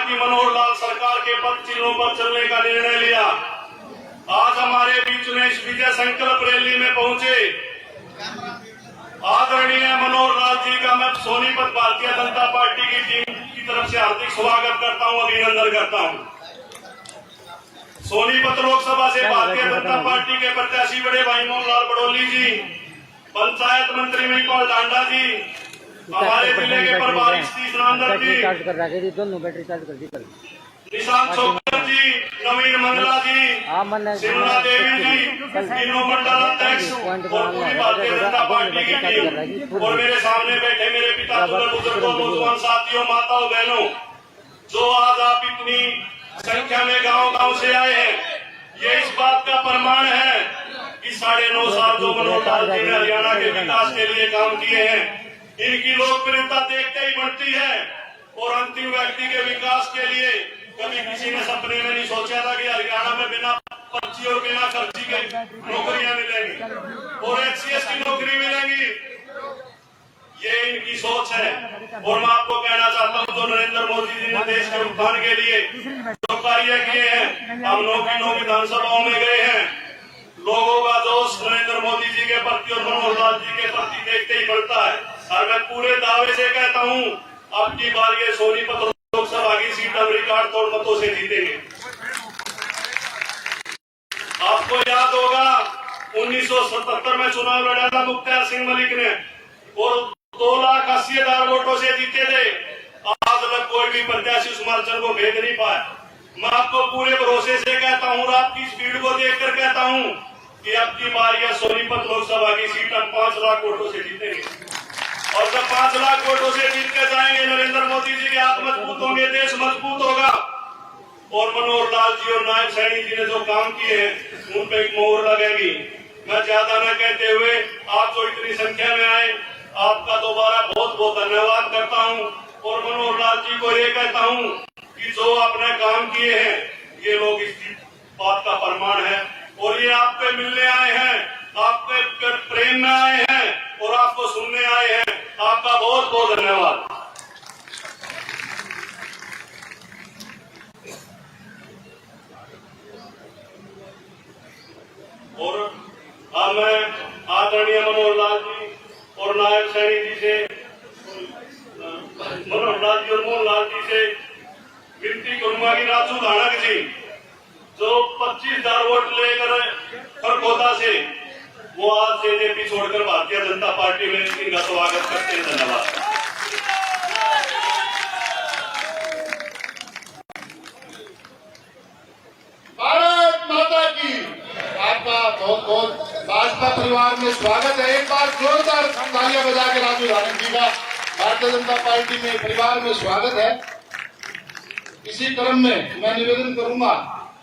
की मनोहर लाल सरकार के पद चिन्हों पर चलने का निर्णय लिया। आज हमारे बीच में इस विजय संकल्प रैली में पहुंचे आदरणीय मनोहर लाल जी का मैं सोनीपत भारतीय जनता पार्टी की टीम की तरफ से हार्दिक स्वागत करता हूं, अभिनंदन करता हूं। सोनीपत लोकसभा से भारतीय जनता पार्टी के प्रत्याशी बड़े भाई मोहनलाल बड़ोली जी, पंचायत मंत्री महिपाल डांडा जी, हमारे जिले के प्रभारी सतीश नांदर जी, निशांत छोकर जी, नवीन मंगला जी, शिमला देवी जी, तीनों मंडल अध्यक्ष और पूरी भारतीय जनता पार्टी की टीम और मेरे सामने बैठे मेरे पिता, बुजुर्गों, नौजवान साथियों, माताओं, बहनों, जो आज आप इतनी संख्या में गांव-गांव से आए हैं, ये इस बात का प्रमाण है कि 9.5 साल जो मनोहर लाल जी ने हरियाणा के विकास के लिए काम किए हैं, इनकी लोकप्रियता देखते ही बढ़ती है। और अंतिम व्यक्ति के विकास के लिए कभी किसी ने सपने में नहीं सोचा था कि हरियाणा में बिना पर्ची और बिना खर्ची के नौकरियां मिलेंगी और HCS की नौकरी मिलेंगी। ये इनकी सोच है। और मैं आपको कहना चाहता हूं, जो नरेंद्र मोदी जी ने देश के उत्थान के लिए जो कार्य किए हैं, हम 9 विधानसभाओं में गए हैं, लोगों का जोश नरेंद्र मोदी जी के प्रति और मनोहर लाल जी के प्रति देखते ही बढ़ता है। और मैं पूरे दावे से कहता हूं, अब की बार ये सोनीपत लोकसभा की सीट हम रिकॉर्ड तोड़ मतों से जीतेंगे। आपको याद होगा 1977 में चुनाव लड़ा था मुख्तार सिंह मलिक ने और 2,80,000 वोटों से जीते थे। आज तक कोई भी प्रत्याशी उस मार्जिन को भेद नहीं पाया। मैं आपको पूरे भरोसे से कहता हूँ, रात की स्पीड को देखकर कहता हूँ कि अब की बार यह सोनीपत लोकसभा की सीट हम 5 लाख वोटों से जीतेंगे। और जब 5 लाख वोटों से जीत के जाएंगे, नरेंद्र मोदी जी के हाथ मजबूत होंगे, देश मजबूत होगा। और मनोहर लाल जी और नायब सैनी जी ने जो काम किए हैं, उन पे एक मोहर लगेगी। मैं ज्यादा न कहते हुए, आप जो इतनी संख्या में आए, आपका दोबारा बहुत बहुत धन्यवाद करता हूं। और मनोहर लाल जी को ये कहता हूं कि जो आपने काम किए हैं, ये लोग इस बात का प्रमाण है। और ये आपके मिलने आए हैं, आपके प्रेम में आए हैं और आपको सुनने आए हैं। आपका बहुत बहुत धन्यवाद। और अब मैं आदरणीय मनोहर लाल जी और नायब सैनी जी से, मनोहर लाल जी और मोहन लाल जी से विनती करूंगा कि राजू धानक जी जो 25,000 वोट लेकर खरगोदा से, वो आज जेजेपी छोड़कर भारतीय जनता पार्टी में इनका स्वागत करते हैं। धन्यवाद। भारत माता की। आपका बहुत बहुत भाजपा परिवार में स्वागत है। एक बार जोरदार तालियां बजा के राजू धानक जी का भारतीय जनता पार्टी में परिवार में स्वागत है। इसी क्रम में मैं निवेदन करूंगा,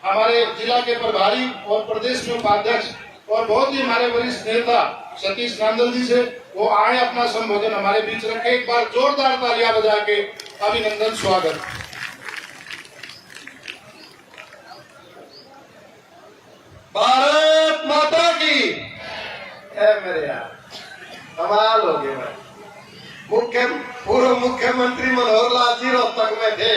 हमारे जिला के प्रभारी और प्रदेश में उपाध्यक्ष और बहुत ही हमारे वरिष्ठ नेता सतीश नांदल जी से, वो आए अपना संबोधन हमारे बीच रखे। एक बार जोरदार तालियां बजा के अभिनंदन स्वागत। भारत माता की। मेरे यार कमाल हो गए भाई। पूर्व मुख्यमंत्री मनोहर लाल जी रोहतक में थे।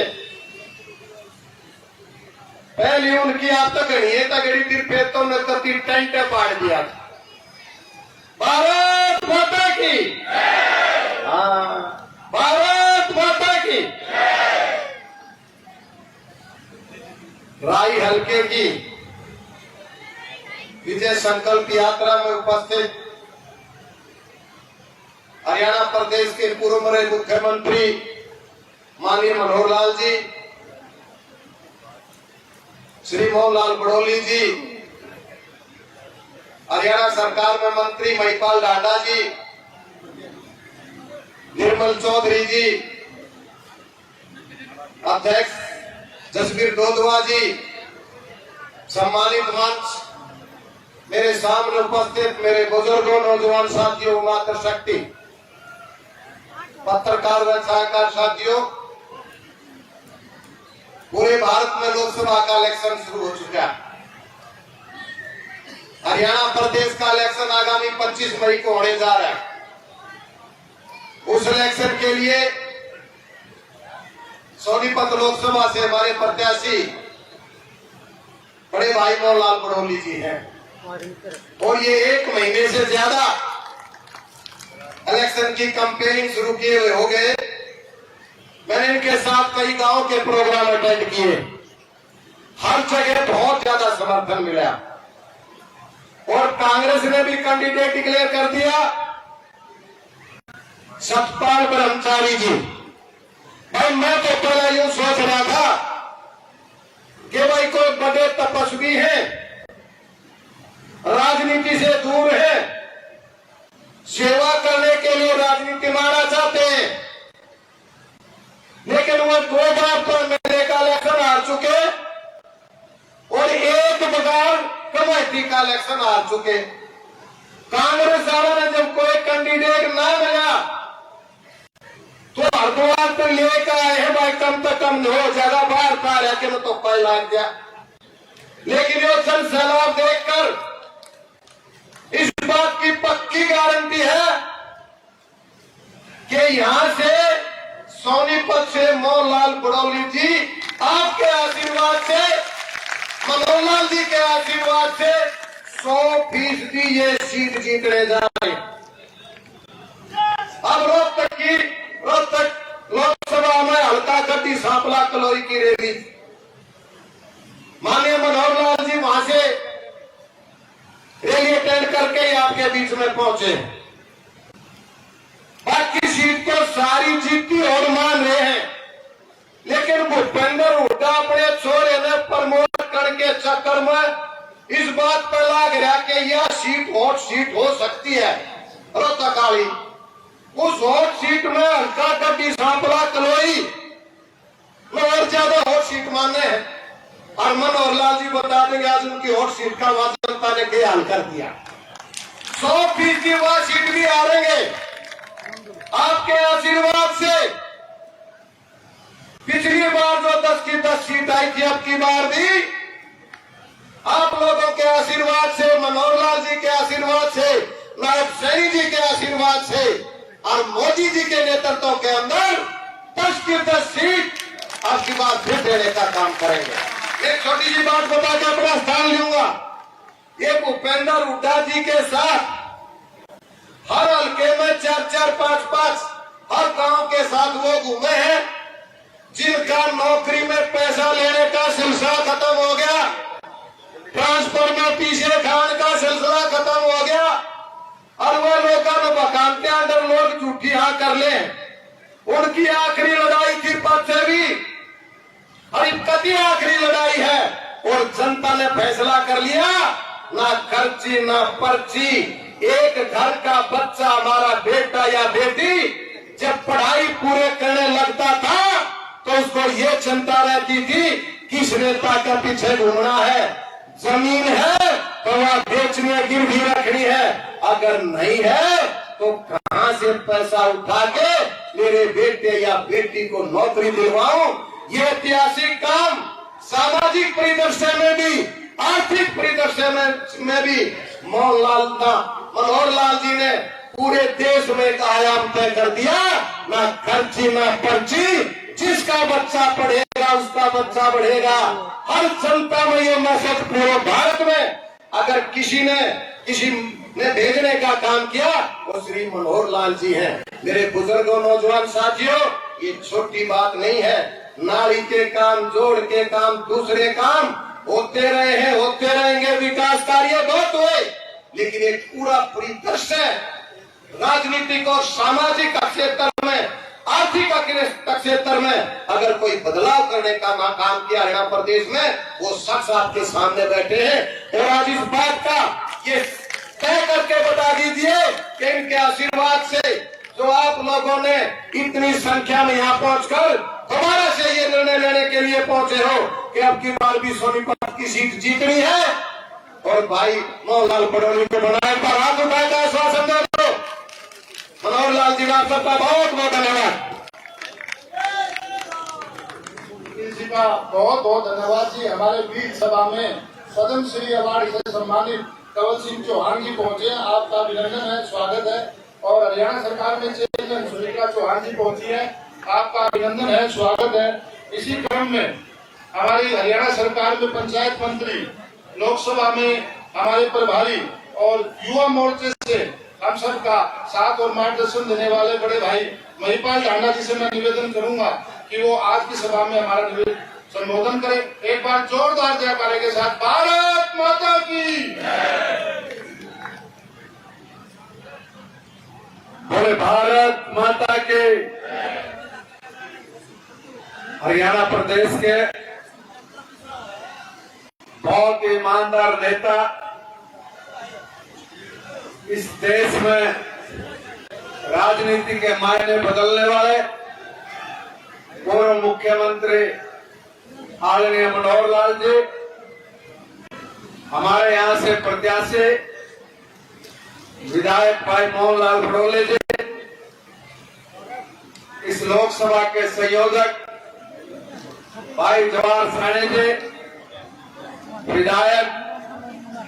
पहली उनकी आप तो गणिए तगड़ी तिरपेतों ने तो 3 टेंटे पाड़ दिया था। भारत माता की। हाँ, भारत माता की। राई हल्के की विजय संकल्प यात्रा में उपस्थित हरियाणा प्रदेश के पूर्व मुख्यमंत्री माननीय मनोहर लाल जी, श्री मोहनलाल बड़ोली जी, हरियाणा सरकार में मंत्री महिपाल डांडा जी, निर्मल चौधरी जी, अध्यक्ष जसबीर दोदवा जी, सम्मानित मंच, मेरे सामने उपस्थित मेरे बुजुर्गों, नौजवान साथियों, मातृशक्ति, पत्रकार व सहायकार साथियों, पूरे भारत में लोकसभा का इलेक्शन शुरू हो चुका है। हरियाणा प्रदेश का इलेक्शन आगामी 25 मई को होने जा रहा है। उस इलेक्शन के लिए सोनीपत लोकसभा से हमारे प्रत्याशी बड़े भाई मोहनलाल बड़ौली जी हैं और ये 1 महीने से ज्यादा इलेक्शन की कैंपेनिंग शुरू किए हुए हो गए। मैंने इनके साथ कई गांव के प्रोग्राम अटेंड किए, हर जगह बहुत ज्यादा समर्थन मिला और कांग्रेस ने भी कैंडिडेट डिक्लेयर कर दिया सतपाल ब्रह्मचारी जी। भाई मैं तो पहले यूं सोच रहा था कि भाई कोई बड़े तपस्वी हैं, राजनीति से दूर है, सेवा करने के लिए राजनीति में आना चाहते हैं, लेकिन वो 2 बार तो मेरे का इलेक्शन हार चुके और 1 बार कमेटी का इलेक्शन हार चुके। कांग्रेस वालों ने जब कोई कैंडिडेट ना मिला तो हरिद्वार पर लेकर आए हैं भाई कम से कम हो ज्यादा बार पार है कि मैं तो कोई लाग गया। लेकिन ये जन सैलाब देखकर इस बात की पक्की गारंटी है कि यहां से सोनीपत से मोहनलाल बड़ौली जी आपके आशीर्वाद से, मनोहर लाल जी के आशीर्वाद से 100% ये सीट जीतने जा रहे। अब रोहतक लोकसभा में हल्का गड्डी सांपला कलोई की रैली, माननीय मनोहर लाल जी वहां से रैली अटेंड करके ही आपके बीच में पहुंचे। बाकी सीट तो सारी जीती और मान रहे हैं, लेकिन भूपेंद्र हुड्डा अपने छोरे ने प्रमोट करके चक्कर में इस बात पर लाग रहा कि यह सीट हॉट सीट हो सकती है रोहतक वाली। उस हॉट सीट में हल्का गड्डी सांपला कलोई में और ज्यादा हॉट सीट माने हैं और मनोहर लाल जी बता देंगे आज उनकी हॉट सीट का वहां जनता ने क्या हाल कर दिया। 100% वह सीट भी हारेंगे आपके आशीर्वाद से। पिछली बार जो 10 की 10 सीट आई थी, अब की बार भी आप लोगों के आशीर्वाद से, मनोहर लाल जी के आशीर्वाद से, नायब सैनी जी के आशीर्वाद से और मोदी जी के नेतृत्व के अंदर 10 की 10 सीट आपकी बात फिर देने का काम करेंगे। एक छोटी सी बात बता के अपना स्थान लूंगा। ये भूपेंद्र हुड्डा जी के साथ हर हल्के में 4-4, 5-5 हर गांव के साथ वो घूमे हैं जिनका नौकरी में पैसा लेने का सिलसिला खत्म हो गया, ट्रांसफर में पीछे खान का सिलसिला खत्म हो गया और वो लोगों ने वकालते अंदर लोग झूठी हाँ कर ले। उनकी आखिरी लड़ाई थी पद से भी और कभी आखिरी लड़ाई है और जनता ने फैसला कर लिया ना खर्ची ना पर्ची। एक घर का बच्चा हमारा बेटा या बेटी जब पढ़ाई पूरे करने लगता था तो उसको ये चिंता रहती थी किस नेता के पीछे घूमना है, जमीन है तो वह बेचने गिरवी रखनी है, अगर नहीं है तो कहां से पैसा उठा के मेरे बेटे या बेटी को नौकरी दिलवाऊं। ये ऐतिहासिक काम सामाजिक परिदृश्य में भी, आर्थिक परिदृश्य में भी मनोहर लाल जी ने पूरे देश में एक आयाम तय कर दिया। ना खर्ची ना पर्ची, जिसका बच्चा पढ़ेगा उसका बच्चा बढ़ेगा। हर जनता में ये मैसेज पूरे भारत में अगर किसी ने भेजने का काम किया वो श्री मनोहर लाल जी हैं। मेरे बुजुर्गों नौजवान साथियों, ये छोटी बात नहीं है। नारी के काम, जोड़ के काम, दूसरे काम होते रहे हैं, होते रहेंगे। विकास कार्य बहुत हुए, लेकिन एक पूरा परिदृश्य राजनीतिक और सामाजिक क्षेत्र में, आर्थिक क्षेत्र में अगर कोई बदलाव करने का काम किया हरियाणा प्रदेश में, वो शख्स आपके सामने बैठे हैं। और आज इस बात का ये तय करके बता दीजिए कि इनके आशीर्वाद से जो आप लोगों ने इतनी संख्या में यहाँ पहुंचकर दोबारा से ये निर्णय लेने के लिए पहुंचे हो कि अब की बार भी सोनीपत की सीट जीतनी है और भाई मोहनलाल बड़ौली को बनाए पर हाथ उठाकर आश्वासन दे दो। मनोहर लाल जी आप सबका बहुत बहुत धन्यवाद। जी का बहुत बहुत धन्यवाद जी। हमारे बीच सभा में पद्म श्री अवार्ड से सम्मानित कंवल सिंह चौहान जी पहुंचे हैं, आपका अभिनंदन है, स्वागत है। और हरियाणा सरकार में चेयरमैन सुनीता चौहान जी पहुंची है, आपका अभिनंदन है, स्वागत है। इसी क्रम में हमारी हरियाणा सरकार में पंचायत मंत्री, लोकसभा में हमारे प्रभारी और युवा मोर्चे से हम सबका साथ और मार्गदर्शन देने वाले बड़े भाई महिपाल ढांडा जी से मैं निवेदन करूंगा कि वो आज की सभा में हमारा संबोधन करें। एक बार जोरदार जयकारे के साथ भारत माता की। बोले भारत माता के। हरियाणा प्रदेश के बहुत ईमानदार नेता, इस देश में राजनीति के मायने बदलने वाले पूर्व मुख्यमंत्री आदरणीय मनोहर लाल जी, हमारे यहां से प्रत्याशी विधायक भाई मोहनलाल बड़ोली जी, इस लोकसभा के संयोजक भाई जवाहर सानी जी, विधायक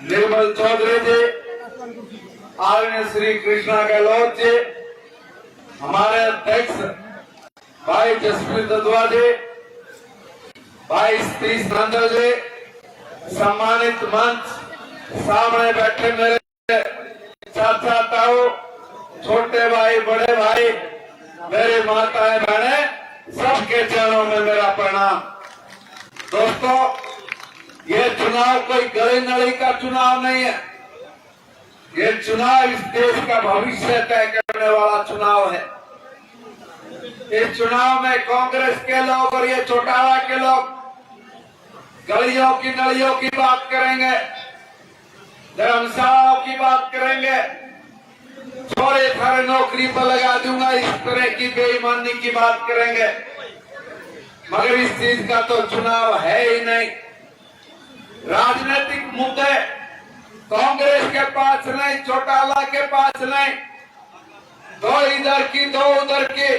निर्मल चौधरी जी, आदरणीय श्री कृष्णा गहलोत जी, हमारे अध्यक्ष भाई जसप्रीत ददवा जी, भाई सतीश नंदल जी, सम्मानित मंच, सामने बैठे मेरे चाचा ताऊ, छोटे भाई, बड़े भाई, मेरी माताएं बहने, सबके चरणों में मेरा प्रणाम। दोस्तों, ये चुनाव कोई गली नली का चुनाव नहीं है। ये चुनाव इस देश का भविष्य तय करने वाला चुनाव है। इस चुनाव में कांग्रेस के लोग और ये चौटाला के लोग गलियों की नलियों की बात करेंगे, धर्मशालाओं की बात करेंगे, छोरे थारे नौकरी पर लगा दूंगा, इस तरह की बेईमानी की बात करेंगे, मगर इस चीज का तो चुनाव है ही नहीं। राजनीतिक मुद्दे कांग्रेस के पास नहीं, चौटाला के पास नहीं, दो इधर की दो उधर की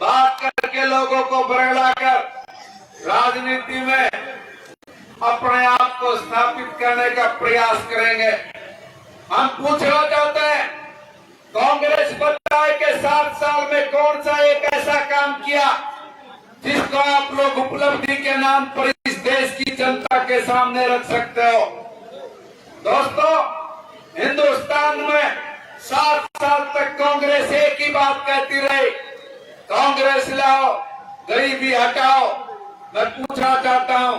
बात करके लोगों को बरगलाकर राजनीति में अपने आप को स्थापित करने का प्रयास करेंगे। हम पूछना चाहते हैं, कांग्रेस बताए कि 7 साल में कौन सा एक ऐसा काम किया जिसको आप लोग उपलब्धि के नाम पर इस देश की जनता के सामने रख सकते हो। दोस्तों, हिंदुस्तान में 7 साल तक कांग्रेस एक ही बात कहती रही, कांग्रेस लाओ, गरीबी हटाओ। मैं पूछना चाहता हूं,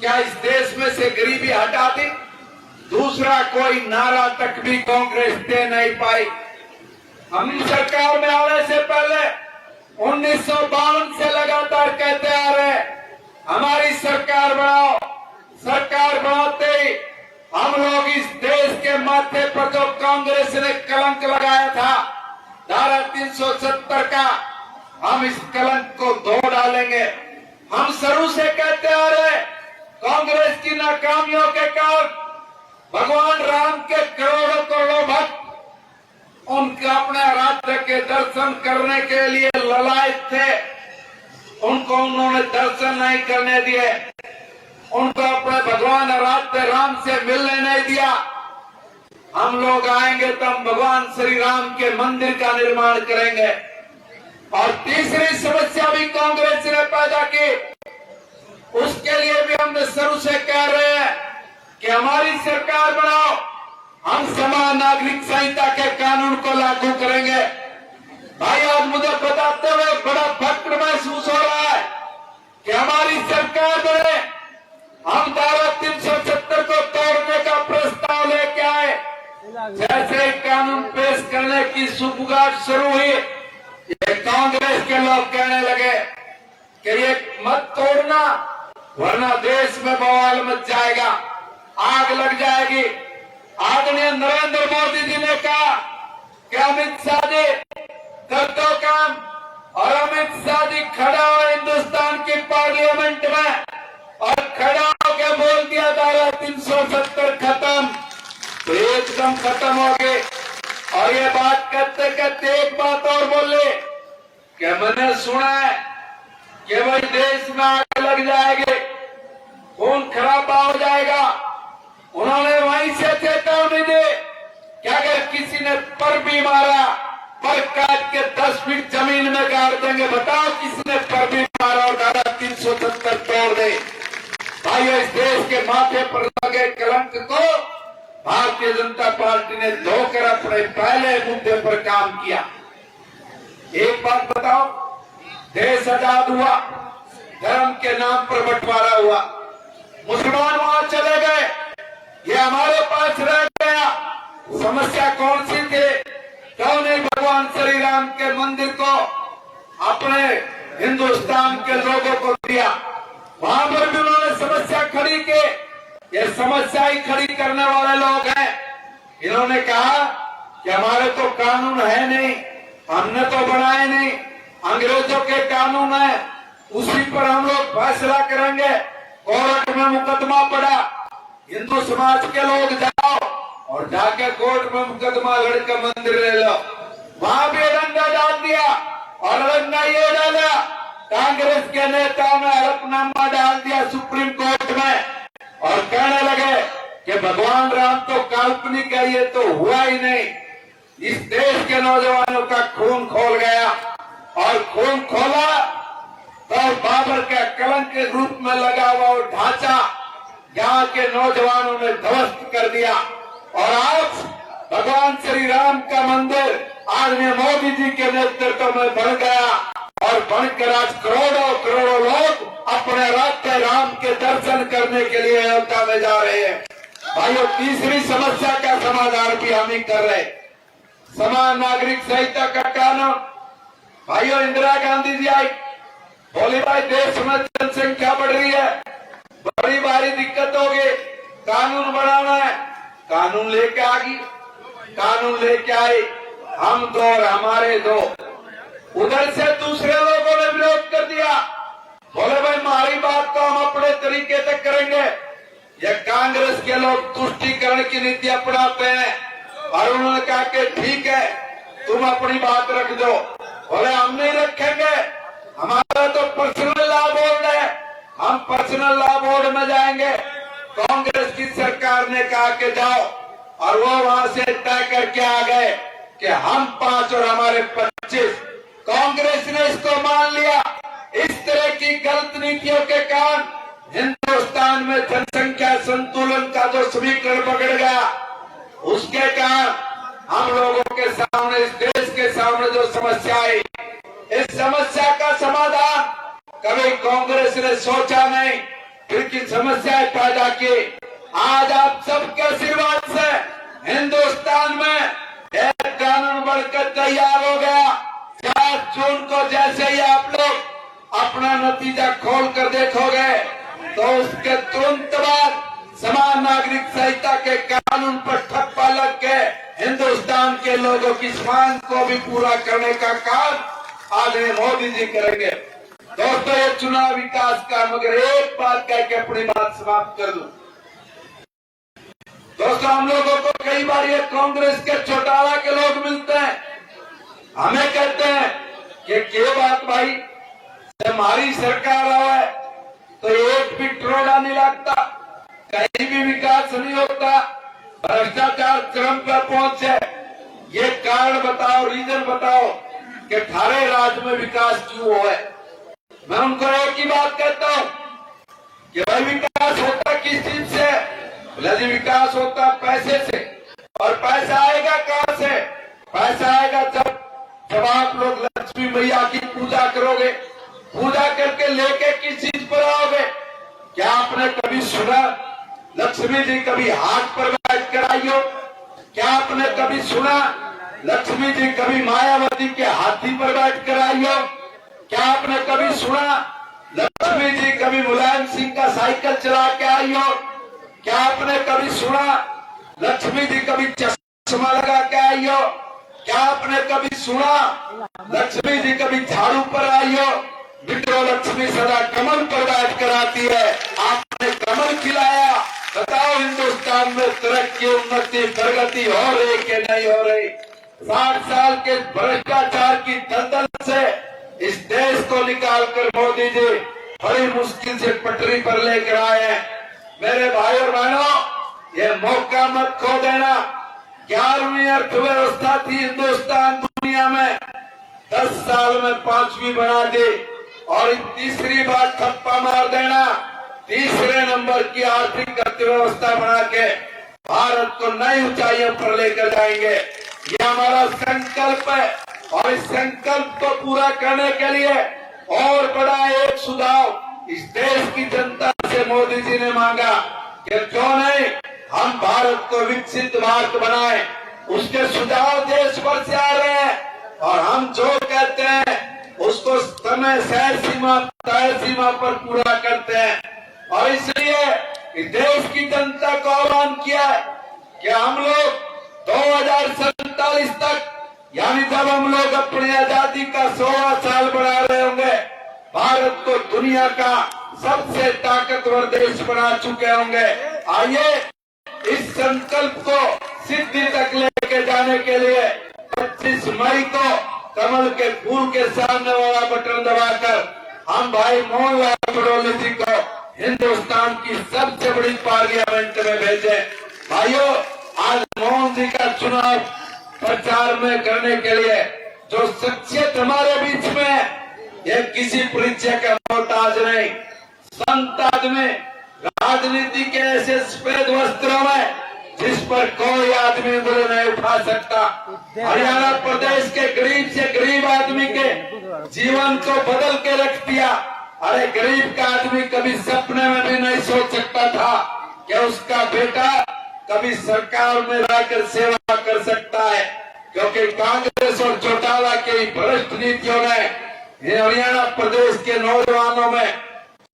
क्या इस देश में से गरीबी हटा दी? दूसरा कोई नारा तक भी कांग्रेस दे नहीं पाई। हम सरकार में आने से पहले 1952 से लगातार कहते आ रहे, हमारी सरकार बनाओ। सरकार बनाते ही हम लोग इस देश के माथे पर जो कांग्रेस ने कलंक लगाया था, धारा 370 का, हम इस कलंक को धो डालेंगे। हम शुरू से कहते आ रहे, कांग्रेस की नाकामियों के कारण भगवान राम के करोड़ों करोड़ों भक्त उनके अपने आराध्य के दर्शन करने के लिए ललायत थे, उनको उन्होंने दर्शन नहीं करने दिए, उनको अपने भगवान आराध्य राम से मिलने नहीं दिया। हम लोग आएंगे तो हम भगवान श्री राम के मंदिर का निर्माण करेंगे। और तीसरी समस्या भी कांग्रेस ने पैदा की, उसके लिए भी हमने शुरू से कह रहे हैं कि हमारी सरकार बनाओ, हम समान नागरिक संहिता के कानून को लागू करेंगे। भाई, आज मुझे बताते हुए बड़ा फक्र महसूस हो रहा है कि हमारी सरकार बने, हम धारा 370 को तोड़ने का प्रस्ताव लेके आए। जैसे कानून पेश करने की सुबुगाहट शुरू हुई, ये कांग्रेस के लोग कहने लगे कि ये मत तोड़ना, वरना देश में बवाल मच जाएगा, आग लग जाएगी। आदरणीय नरेंद्र मोदी जी ने कहा कि अमित शाह जी कर दो काम, और अमित शाह जी खड़ा हो हिंदुस्तान की पार्लियामेंट में और खड़ा होकर बोल दिया धारा 370 खत्म, तो एकदम खत्म हो गए। और ये बात करते करते एक बात और बोले कि मैंने सुना है कि भाई देश में आग लग जाएगी, खून खराबा हो जाएगा। उन्होंने वहीं से चेतावनी दी कि अगर किसी ने पर भी मारा, पर काट के 10 फीट जमीन में गाड़ देंगे। बताओ किसने पर भी मारा और धारा 370 1970 तोड़ दे। भाइयों, इस देश के माथे पर लगे कलंक को भारतीय जनता पार्टी ने धोकर अपने पहले मुद्दे पर काम किया। एक बात बताओ, देश आजाद हुआ, धर्म के नाम पर बंटवारा हुआ, मुसलमान वहां चले गए, ये हमारे पास रह गया। समस्या कौन सी थी? क्यों नहीं भगवान श्री राम के मंदिर को अपने हिंदुस्तान के लोगों को दिया? वहां पर भी उन्होंने समस्या खड़ी की। ये समस्या ही खड़ी करने वाले लोग हैं। इन्होंने कहा कि हमारे तो कानून है नहीं, हमने तो बनाए नहीं, अंग्रेजों के कानून है, उसी पर हम लोग फैसला करेंगे। कोर्ट में मुकदमा पड़ा, हिंदू समाज के लोग जाओ और जाके कोर्ट में मुकदमा लड़कर मंदिर ले लो। वहां भी डंडा डाल दिया और डंडा ये डाला, कांग्रेस के नेताओं ने हलफनामा डाल दिया सुप्रीम कोर्ट में और कहने लगे कि भगवान राम तो काल्पनिक है, ये तो हुआ ही नहीं। इस देश के नौजवानों का खून खोल गया और खून खोला तो बाबर के कलंक के रूप में लगा हुआ वो ढांचा यहाँ के नौजवानों ने ध्वस्त कर दिया। और आज भगवान श्री राम का मंदिर आदरणीय मोदी जी के नेतृत्व में बन गया और बनकर आज करोड़ों करोड़ों लोग अपने राज्य राम के दर्शन करने के लिए अयोध्या में जा रहे हैं। भाइयों, तीसरी समस्या का समाधान भी हम ही कर रहे। समान नागरिक संहिता का कानून, भाइयों इंदिरा गांधी जी आई, बोली भाई देश में जनसंख्या बढ़ रही है, बड़ी भारी दिक्कत होगी, कानून बनाना है। कानून लेके आ गई, कानून लेके आई, हम दो और हमारे दो। उधर से दूसरे लोगों ने विरोध कर दिया, बोले भाई हमारी बात तो हम अपने तरीके से करेंगे। ये कांग्रेस के लोग तुष्टीकरण की नीति अपनाते हैं और उन्होंने कहा कि ठीक है तुम अपनी बात रख दो। बोले हम नहीं रखेंगे, हमारा तो पर्सनल लॉ बोर्ड है, हम पर्सनल लॉ बोर्ड में जाएंगे। कांग्रेस की सरकार ने कहा कि जाओ और वो वहां से तय करके आ गए कि हम 5 और हमारे 25। कांग्रेस ने इसको मान लिया। इस तरह की गलत नीतियों के कारण हिंदुस्तान में जनसंख्या संतुलन का जो समीकरण पकड़ गया, उसके कारण हम लोगों के सामने, इस देश के सामने जो समस्या आई, इस समस्या का समाधान कभी कांग्रेस ने सोचा नहीं, फिर की समस्याएं पैदा की। आज आप सबके आशीर्वाद से हिंदुस्तान में एक कानून बनकर तैयार हो गया। 4 जून को जैसे ही आप लोग अपना नतीजा खोल कर देखोगे तो उसके तुरंत बाद समान नागरिक संहिता के कानून पर ठप्पा लग के हिंदुस्तान के लोगों की मांग को भी पूरा करने का काम आदरणीय मोदी जी करेंगे। दोस्तों, ये चुनाव विकास का, मगर एक बात कह के अपनी बात समाप्त कर दूं। दोस्तों, हम लोगों को कई बार ये कांग्रेस के चौटाला के लोग मिलते हैं, हमें कहते हैं कि बात भाई हमारी सरकार है तो एक भी करोड़ा नहीं लगता, कहीं भी विकास नहीं होता, भ्रष्टाचार चरम पर पहुंचे। ये कारण बताओ, रीजन बताओ कि थारे राज्य में विकास क्यों हुआ है। मैं उनको एक ही बात कहता हूं कि भाई विकास होता किस चीज से? बोला जी विकास होता पैसे से। और पैसा आएगा कहां से? पैसा आएगा जब आप लोग लक्ष्मी मैया की पूजा करोगे, पूजा करके लेके किस चीज पर आओगे? क्या आपने कभी सुना लक्ष्मी जी कभी हाथ पर बैठ कर आई हो? क्या आपने कभी सुना लक्ष्मी जी कभी मायावती के हाथी पर बैठ कर आई हो? क्या आपने कभी सुना लक्ष्मी जी कभी मुलायम सिंह का साइकिल चला के आई हो? क्या आपने कभी सुना लक्ष्मी जी कभी चश्मा लगा के आई हो? क्या आपने कभी सुना लक्ष्मी जी कभी झाड़ू पर आई हो? मित्रों, लक्ष्मी सदा कमल पर बैठ कर आती है। आपने कमल खिलाया, बताओ हिंदुस्तान में तरक्की, उन्नति, प्रगति हो रही कि नहीं हो रही? 60 साल के भ्रष्टाचार की दलदल से इस देश को निकालकर मोदी जी बड़ी मुश्किल से पटरी पर लेकर आए हैं। मेरे भाई और बहनों, ये मौका मत खो देना। 11वीं अर्थव्यवस्था थी हिंदुस्तान दुनिया में, 10 साल में 5वीं बना दी। और तीसरी बात ठप्पा मार देना, तीसरे नंबर की आर्थिक अर्थव्यवस्था बना के भारत को नई ऊंचाइयों पर लेकर जाएंगे। ये हमारा संकल्प है और इस संकल्प को पूरा करने के लिए और बड़ा एक सुझाव इस देश की जनता से मोदी जी ने मांगा कि क्यों नहीं हम भारत को विकसित भारत बनाएं। उसके सुझाव देश भर से आ रहे हैं और हम जो कहते हैं उसको समय तय सीमा पर पूरा करते हैं। और इसलिए इस देश की जनता को आह्वान किया है कि हम लोग 2047 तक, यानी जब हम लोग अपनी आजादी का 16वां साल बना रहे होंगे, भारत को दुनिया का सबसे ताकतवर देश बना चुके होंगे। आइए इस संकल्प को सिद्धि तक लेके जाने के लिए 25 मई को कमल के फूल के सामने वाला बटन दबाकर हम भाई मोहनलाल बड़ोली जी को हिंदुस्तान की सबसे बड़ी पार्लियामेंट में भेजे। भाइयों, आज मोहन जी का चुनाव प्रचार में करने के लिए जो शख्सियत हमारे बीच में है, ये किसी परिचय का मोहताज नहीं, संत आदमी, राजनीति के ऐसे सफेद वस्त्रों में जिस पर कोई आदमी उंगली नहीं उठा सकता। हरियाणा प्रदेश के गरीब से गरीब आदमी के जीवन को बदल के रख दिया। अरे गरीब का आदमी कभी सपने में भी नहीं सोच सकता था कि उसका बेटा कभी सरकार में रहकर सेवा कर सकता है, क्योंकि कांग्रेस और चौटाला की भ्रष्ट नीतियों ने हरियाणा प्रदेश के नौजवानों में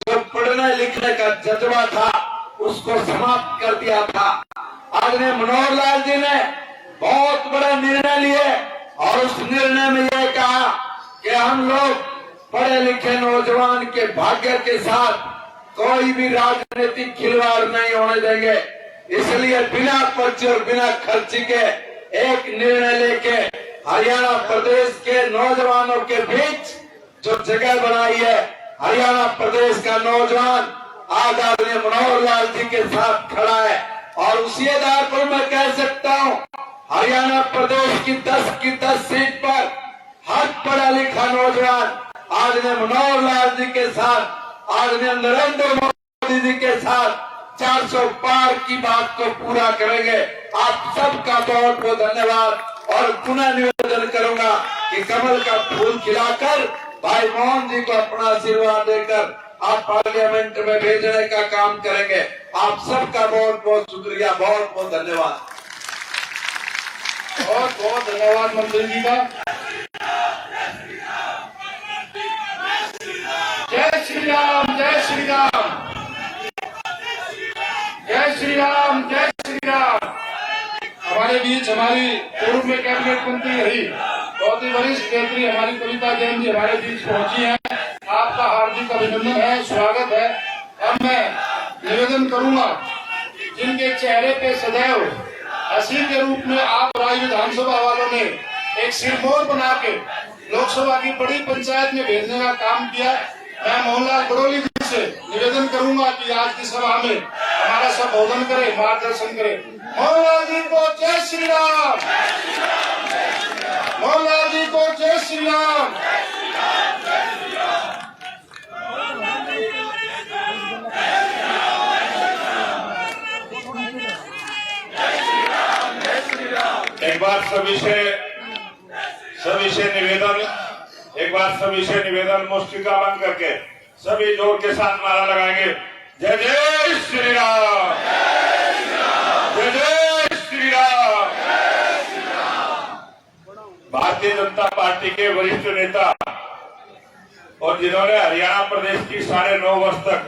जो पढ़ने लिखने का जज्बा था उसको समाप्त कर दिया था। आदरणीय मनोहर लाल जी ने बहुत बड़ा निर्णय लिए और उस निर्णय में यह कहा कि हम लोग पढ़े लिखे नौजवान के भाग्य के साथ कोई भी राजनीतिक खिलवाड़ नहीं होने देंगे। इसलिए बिना पर्ची और बिना खर्ची के एक निर्णय लेके हरियाणा प्रदेश के नौजवानों के बीच जो जगह बनाई है, हरियाणा प्रदेश का नौजवान आज आदरणीय मनोहर लाल जी के साथ खड़ा है। और उसी आधार पर मैं कह सकता हूं, हरियाणा प्रदेश की 10 सीट पर हर पढ़ा लिखा नौजवान आदरणीय मनोहर लाल जी के साथ, आदरणीय नरेंद्र मोदी जी के साथ 400 पार की बात को पूरा करेंगे। आप सबका बहुत बहुत धन्यवाद और पुनः निवेदन करूंगा कि कमल का फूल खिलाकर भाई मोहन जी को अपना आशीर्वाद देकर आप पार्लियामेंट में भेजने का काम करेंगे। आप सबका बहुत बहुत शुक्रिया, बहुत बहुत धन्यवाद। बहुत बहुत धन्यवाद मंत्री जी का। जय श्री राम, जय श्री राम, जय श्री राम, जय श्री राम। हमारे बीच हमारी पूर्व में कैबिनेट मंत्री रही बहुत ही वरिष्ठ नेत्री हमारी कविता जैन जी हमारे बीच पहुंची हैं। आपका हार्दिक अभिनंदन है, स्वागत है। अब मैं निवेदन करूंगा, जिनके चेहरे पे सदैव हंसी के रूप में आप राज्य विधानसभा वालों ने एक सिरमौर बना के लोकसभा की बड़ी पंचायत में भेजने का काम किया। मैं मोहनलाल बड़ोली जी से निवेदन करूंगा कि आज की सभा में हमारा संबोधन करे, मार्गदर्शन करे। मोहनलाल जी को जय श्री राम, मोहनलाल जी को जय श्री राम। एक बार सभी से निवेदन मुस्टिका बंद करके सभी जोर के साथ नारा लगाएंगे। जय जय श्री राम, जय जय श्री राम। भारतीय जनता पार्टी के वरिष्ठ नेता और जिन्होंने हरियाणा प्रदेश की 9.5 वर्ष तक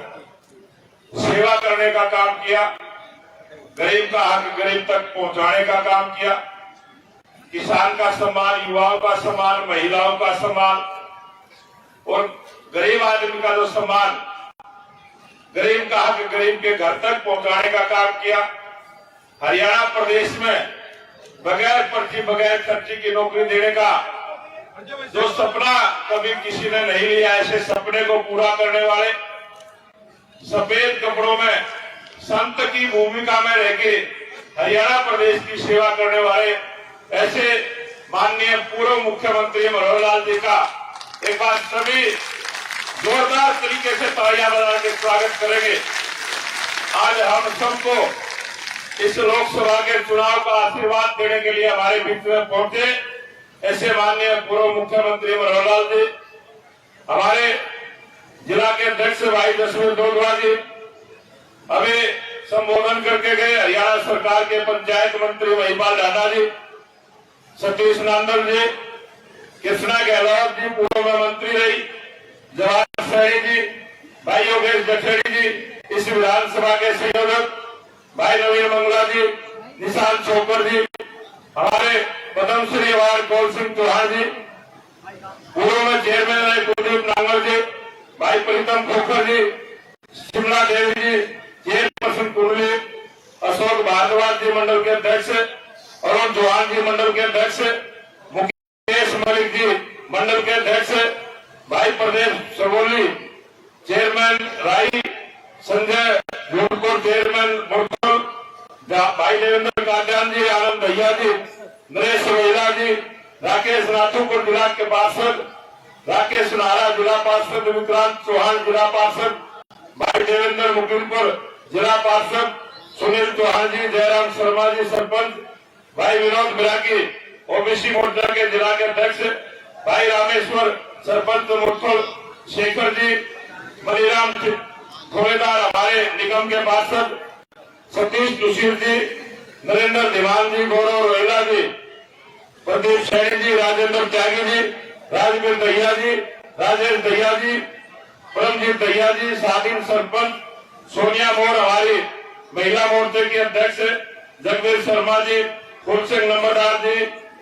सेवा करने का काम किया, गरीब का हक गरीब तक पहुंचाने का काम किया, किसान का सम्मान, युवाओं का सम्मान, महिलाओं का सम्मान और गरीब आदमी का जो सम्मान, गरीब का हक गरीब के घर तक पहुंचाने का काम किया। हरियाणा प्रदेश में बगैर पर्ची बगैर खर्ची की नौकरी देने का जो सपना कभी किसी ने नहीं लिया, ऐसे सपने को पूरा करने वाले, सफेद कपड़ों में संत की भूमिका में रहकर हरियाणा प्रदेश की सेवा करने वाले ऐसे माननीय पूर्व मुख्यमंत्री मनोहर लाल जी का एक बार सभी जोरदार तरीके से तालियां बजा के स्वागत करेंगे। आज हम सबको इस लोकसभा के चुनाव का आशीर्वाद देने के लिए हमारे बीच में पहुंचे ऐसे माननीय पूर्व मुख्यमंत्री मनोहर लाल जी, हमारे जिला के अध्यक्ष भाई जसवीर दोदवा जी, हमें संबोधन करके गए हरियाणा सरकार के पंचायत मंत्री महिपाल ढांडा जी, सतीश नांदल जी, कृष्णा गहलोत जी पूर्व में मंत्री रही, जवाहर सैनी जी, भाई योगेश जठेड़ी जी, इस विधानसभा के संयोजक भाई नवीन मंगला जी, निशान छोकर जी, हमारे पद्मश्री अवार्ड कौल सिंह चौहान जी, पूर्व में चेयरमैन रहे कुलदीप नांगल जी, भाई प्रीतम खोखर जी, शिमला देवी जी, चेयरपर्सन कुंडली, अशोक भारद्वाज जी मंडल के अध्यक्ष, अरुण चौहान जी मंडल के अध्यक्ष, मुकेश मलिक जी मंडल के अध्यक्ष, भाई प्रदेश सगोली चेयरमैन राई, संजय जोधपुर चेयरमैन मुरकुल, भाई देवेंद्र कांडियान जी, आनंद भैया जी, नरेश रोहिला जी, राकेश नाथुपुर जिला के पार्षद, राकेश नारा जिला पार्षद, विक्रांत चौहान जिला पार्षद, भाई देवेंद्र मुकिलपुर जिला पार्षद, सुनील चौहान जी, जयराम शर्मा जी सरपंच, भाई विनोद बिरागी ओबीसी मोर्चा के जिला के अध्यक्ष, भाई रामेश्वर सरपंच मुरकुल, शेखर जी, मनीराम थोड़ेदार हमारे निगम के पार्षद, सतीश सुशील जी, नरेंद्र दीवान जी, गौरव रोहिला जी, प्रदीप सैनी जी, राजेंद्र त्यागी जी, राजवीर दहिया जी, राजेश दहिया जी, परमजीत दहिया जी, सादिन सरपंच, सोनिया मोर हमारी महिला मोर्चे की अध्यक्ष, जगवीर शर्मा जी, फूल सिंह नंबरदार जी,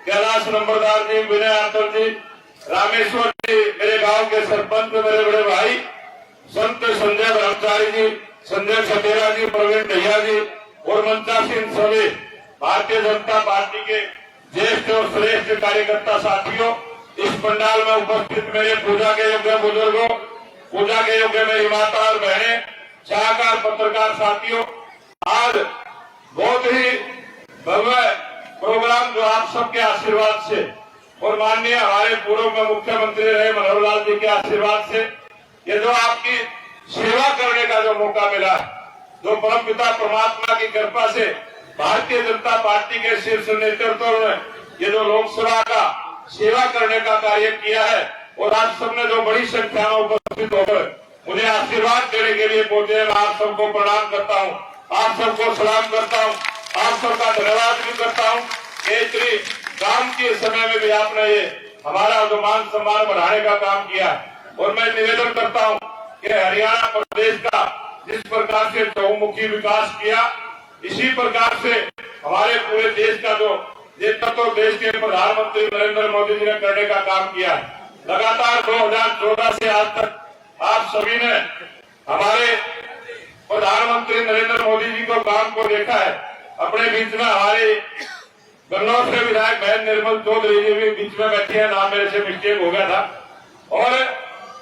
कैलाश नंबरदार जी, विनय आंचल जी, रामेश्वर जी मेरे गांव के सरपंच, मेरे बड़े भाई संत संजय ब्रह्मचारी जी, संजय सटेरा जी, प्रवीण दहिया जी और मंचासीन सभी भारतीय जनता पार्टी के ज्येष्ठ और श्रेष्ठ कार्यकर्ता साथियों, इस पंडाल में उपस्थित मेरे पूजा के योग्य बुजुर्गों, पूजा के योग्य मेरी माता और बहनें, छायाकार पत्रकार साथियों, आज बहुत ही भव्य प्रोग्राम जो आप सबके आशीर्वाद से और माननीय हमारे पूर्व में मुख्यमंत्री रहे मनोहर लाल जी के आशीर्वाद से, ये जो आपकी सेवा करने का जो मौका मिला, जो परमपिता परमात्मा की कृपा से भारतीय जनता पार्टी के शीर्ष नेतृत्व ने ये जो लोकसभा का सेवा करने का कार्य किया है और आप सबने जो बड़ी संख्या में उपस्थित होकर मुझे आशीर्वाद देने के लिए पहुंचे हैं, मैं आप सबको प्रणाम करता हूं, आप सबको सलाम करता हूं, आप सबका धन्यवाद भी करता हूं कि इतनी काम के समय में भी आपने ये हमारा जो मान सम्मान बढ़ाने का काम किया है। और मैं निवेदन करता हूं कि हरियाणा प्रदेश का जिस प्रकार से चहुमुखी विकास किया, इसी प्रकार से हमारे पूरे देश का जो नेतृत्व देश के प्रधानमंत्री नरेंद्र मोदी जी ने करने का काम किया है। लगातार 2014 से आज तक आप सभी ने हमारे प्रधानमंत्री नरेंद्र मोदी जी को काम को देखा है। अपने बीच में हमारे गन्नौर से विधायक बहन निर्मल चौधरी जी भी बीच में बैठी है, नाम मेरे से मिस्टेक हो गया था। और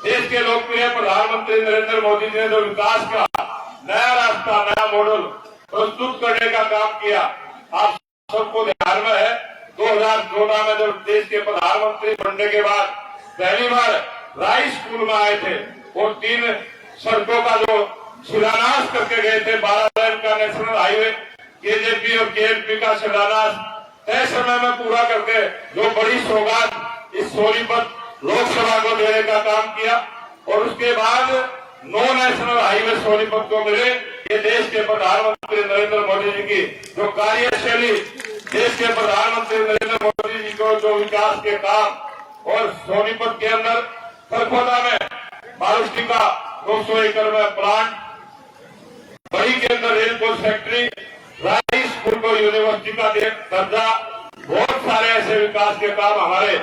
देश के लोकप्रिय प्रधानमंत्री नरेंद्र मोदी जी ने जो विकास का नया रास्ता, नया मॉडल प्रस्तुत करने का काम किया, आप सबको ध्यान में है। 2014 में जब देश के प्रधानमंत्री बनने के बाद पहली बार राय स्कूल में आए थे और 3 सड़कों का जो शिलान्यास करके गए थे, 12 लेन का नेशनल हाईवे, केजेपी और केएलपी का शिलान्यास तय समय में पूरा करके जो बड़ी सौगात इस सोनीपत लोकसभा को देने का काम किया। और उसके बाद 9 नेशनल हाईवे सोनीपत को मिले। ये देश के प्रधानमंत्री नरेंद्र मोदी जी की जो कार्यशैली, देश के प्रधानमंत्री नरेंद्र मोदी जी को जो विकास के काम, और सोनीपत के अंदर खरखोदा में मारुति का 200 एकड़ में प्लांट, बड़ी के अंदर रेल कोच फैक्ट्री, राय स्कूल को यूनिवर्सिटी का दर्जा, बहुत सारे ऐसे विकास के काम हमारे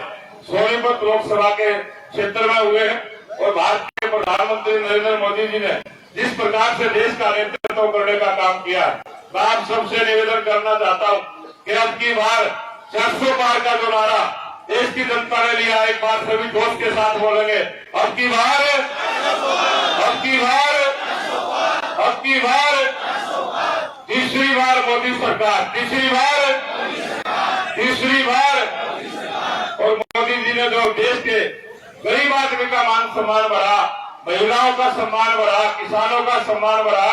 सोनीपत लोकसभा के क्षेत्र में हुए हैं। और भारतीय प्रधानमंत्री नरेंद्र मोदी जी ने जिस प्रकार से देश का नेतृत्व करने का काम किया है, मैं आप सबसे निवेदन करना चाहता हूं कि अब की बार 400 पार का जो नारा देश की जनता ने लिया, एक बार सभी जोश के साथ बोलेंगे, अब की बार, अब की बार, अब की बार, तीसरी बार मोदी सरकार, तीसरी बार, तीसरी बार। और मोदी जी ने जो देश के गरीब आदमी का मान सम्मान बढ़ा, महिलाओं का सम्मान बढ़ा, किसानों का सम्मान बढ़ा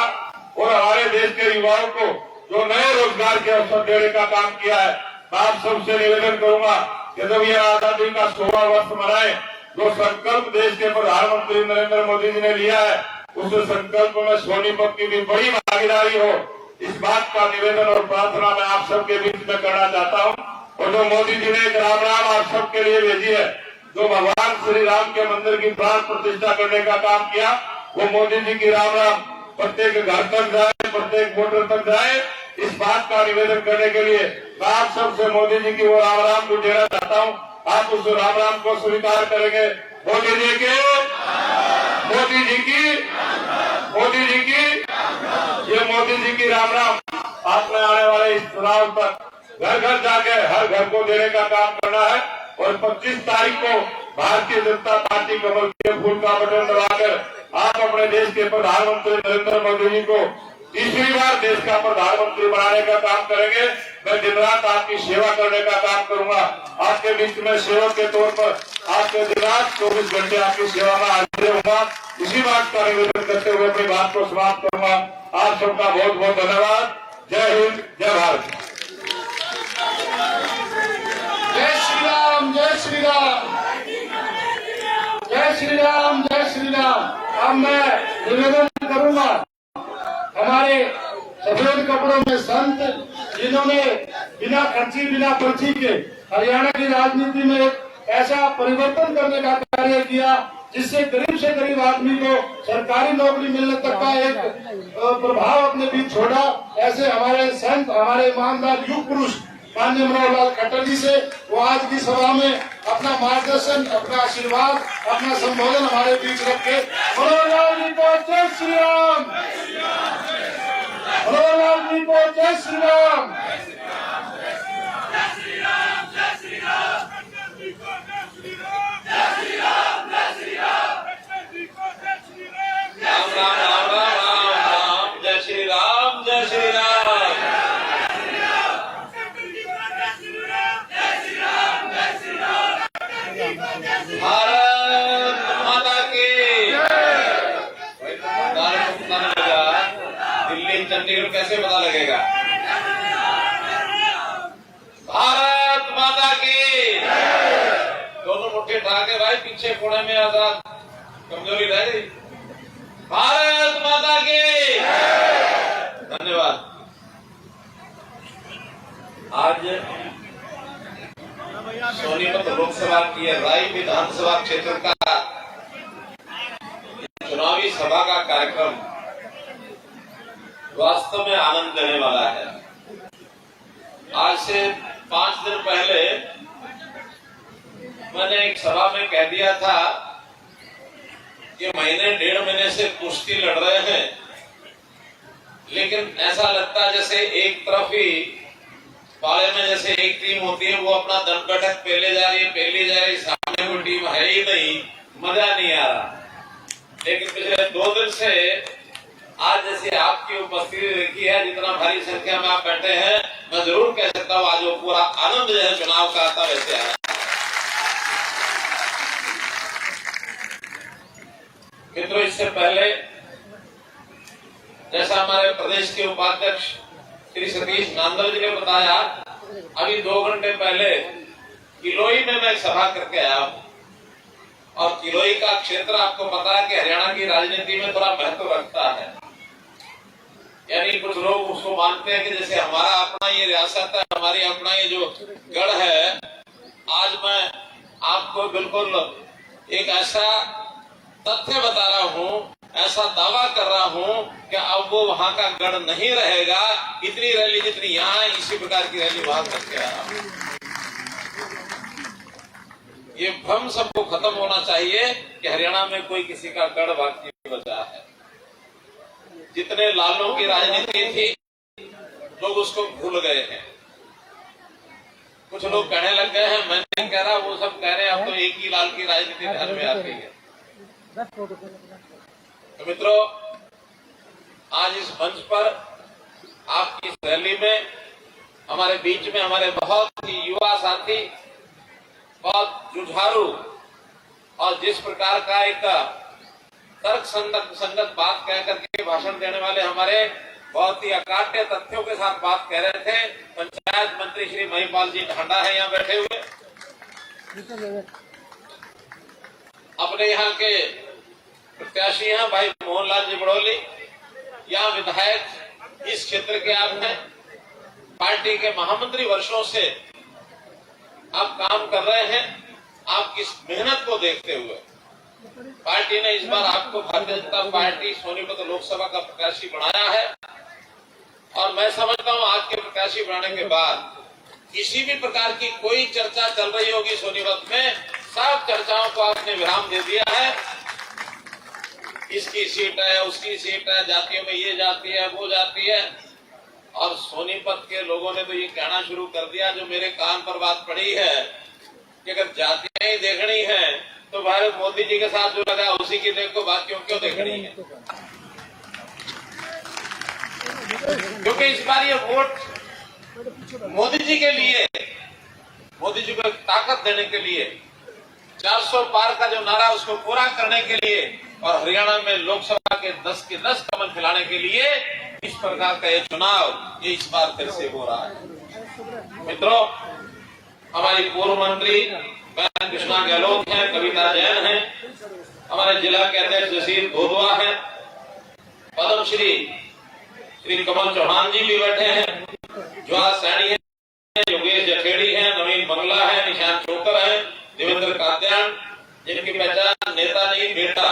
और हमारे देश के युवाओं को जो नए रोजगार के अवसर देने का काम किया है। मैं आप सबसे निवेदन करूंगा कि जब यह आजादी का 16वां वर्ष मनाए, जो संकल्प देश के प्रधानमंत्री नरेंद्र मोदी जी ने लिया है, उस संकल्प में सोनीपत की भी बड़ी भागीदारी हो, इस बात का निवेदन और प्रार्थना मैं आप सबके बीच में करना चाहता हूं। और जो मोदी जी ने एक राम राम आप सबके लिए भेजी है, जो भगवान श्री राम के मंदिर की प्राण प्रतिष्ठा करने का काम किया, वो मोदी जी की राम राम प्रत्येक घर तक जाए, प्रत्येक वोटर तक जाए, इस बात का निवेदन करने के लिए मैं आप सबसे मोदी जी की वो राम राम को देना चाहता हूँ। आप उस राम राम को स्वीकार करेंगे? मोदी जी की, मोदी जी की, मोदी जी की, ये मोदी जी की राम राम आपने आने वाले इस चुनाव तक घर घर जाके हर घर को देने का काम करना है। और 25 तारीख को भारतीय जनता पार्टी कमल के फूल का बटन दबाकर आप अपने देश के प्रधानमंत्री नरेंद्र मोदी जी को तीसरी बार देश का प्रधानमंत्री बनाने का काम करेंगे। मैं दिन रात आपकी सेवा करने का काम करूंगा। आपके बीच में सेवक के तौर पर आपके दिन रात 24 घंटे आपकी सेवा में हाजिर रहूंगा। इसी बात का निवेदन करते हुए अपनी बात को समाप्त करूंगा। आप सबका बहुत बहुत धन्यवाद। जय हिंद, जय भारत। जय श्री राम, जय श्री राम, जय श्री राम, जय श्री राम। अब मैं निवेदन करूंगा हमारे सफेद कपड़ों में संत, जिन्होंने बिना खर्ची बिना पर्ची के हरियाणा की राजनीति में एक ऐसा परिवर्तन करने का कार्य किया जिससे गरीब से गरीब आदमी को सरकारी नौकरी मिलने तक का एक प्रभाव अपने बीच छोड़ा। ऐसे हमारे संत, हमारे ईमानदार युग पुरुष माननीय मनोहर लाल खट्टर जी से वो आज की सभा में अपना मार्गदर्शन, अपना आशीर्वाद, अपना संबोधन हमारे बीच रखे। मनोहर लाल जी को जय श्री राम, मनोहर लाल जी को जय श्री राम। राम राम राम राम राम राम, जय श्री राम, जय श्री राम। भारत माता की दिल्ली चंडीगढ़ कैसे पता लगेगा? भारत माता की दोनों मुट्ठी उठा के भाई पीछे कोने में आजाद कमजोरी रह गई। भारत माता की धन्यवाद। आज सोनीपत लोकसभा की राय विधानसभा क्षेत्र का चुनावी सभा का कार्यक्रम वास्तव में आनंद देने वाला है। आज से 5 दिन पहले मैंने एक सभा में कह दिया था कि महीने 1.5 महीने से कुश्ती लड़ रहे हैं, लेकिन ऐसा लगता है जैसे एक तरफ ही पाले में जैसे एक टीम होती है, वो अपना दम बैठक पहले जा रही है, पहले जा रही, सामने कोई टीम है ही नहीं, मजा नहीं आ रहा। लेकिन पिछले 2 दिन से आज जैसे आपकी उपस्थिति देखी है, जितना भारी संख्या में आप बैठे हैं, मैं जरूर कह सकता हूँ आज वो पूरा आनंद जो है चुनाव का आता वैसे आया। मित्रों, इससे पहले जैसा हमारे प्रदेश के उपाध्यक्ष श्री सतीश नांदल जी ने बताया, अभी 2 घंटे पहले किलोई में मैं सभा करके आया हूं। और किलोई का क्षेत्र आपको पता है कि हरियाणा की राजनीति में थोड़ा महत्व रखता है। यानी कुछ लोग उसको मानते हैं कि जैसे हमारा अपना ये रियासत है, हमारी अपना ये जो गढ़ है। आज मैं आपको बिल्कुल एक ऐसा तथ्य बता रहा हूं, ऐसा दावा कर रहा हूं कि अब वो वहां का गढ़ नहीं रहेगा। इतनी रैली जितनी यहाँ इसी प्रकार की रैली वहां करके आ रहा हूं। ये भ्रम सबको खत्म होना चाहिए कि हरियाणा में कोई किसी का गढ़ बाकी बचा है। जितने लालों की राजनीति थी, लोग उसको भूल गए हैं। कुछ लोग कहने लग गए हैं, मैं नहीं कह रहा, वो सब कह रहे हैं अब तो एक ही लाल की राजनीति ध्यान में आ गई है। तो मित्रों, आज इस मंच पर आपकी इस रैली में हमारे बीच में हमारे बहुत ही युवा साथी, बहुत जुझारू और जिस प्रकार का एक तर्क संगत बात कह करके भाषण देने वाले हमारे बहुत ही अकाट्य तथ्यों के साथ बात कह रहे थे। पंचायत मंत्री श्री महिपाल जी ढांडा है यहाँ बैठे हुए, अपने यहाँ के प्रत्याशी हैं भाई मोहनलाल जी बड़ौली, यहाँ विधायक इस क्षेत्र के आप हैं, पार्टी के महामंत्री वर्षों से आप काम कर रहे हैं। आपकी इस मेहनत को देखते हुए पार्टी ने इस बार आपको भारतीय जनता पार्टी सोनीपत लोकसभा का प्रत्याशी बनाया है। और मैं समझता हूं आज के प्रत्याशी बनाने के बाद किसी भी प्रकार की कोई चर्चा चल रही होगी सोनीपत में, सब चर्चाओं को आपने विराम दे दिया है। इसकी सीट है, उसकी सीट है, जातियों में ये जाति है, वो जाति है। और सोनीपत के लोगों ने तो ये कहना शुरू कर दिया, जो मेरे कान पर बात पड़ी है कि अगर जातियां ही देखनी है तो भाई मोदी जी के साथ जो लगा उसी की देखो, बाकियों क्यों देखनी है। क्योंकि इस बार ये वोट मोदी जी के लिए, मोदी जी को ताकत देने के लिए, 400 पार का जो नारा उसको पूरा करने के लिए और हरियाणा में लोकसभा के 10 के 10 कमल खिलाने के लिए इस प्रकार का ये चुनाव ये इस बार फिर से हो रहा है। मित्रों, हमारी पूर्व मंत्री बहन कृष्णा गहलोत हैं, कविता जैन हैं, हमारे जिला के अध्यक्ष जसीर धोधवा हैं, पद्मश्री श्री कमल चौहान जी भी बैठे हैं, ज्वाला सैनी है, योगेश जखेड़ी है, नवीन बंगला है, निशान चोकर है, देवेंद्र कात्यायन, जिनकी पहचान नेता नहीं बेटा,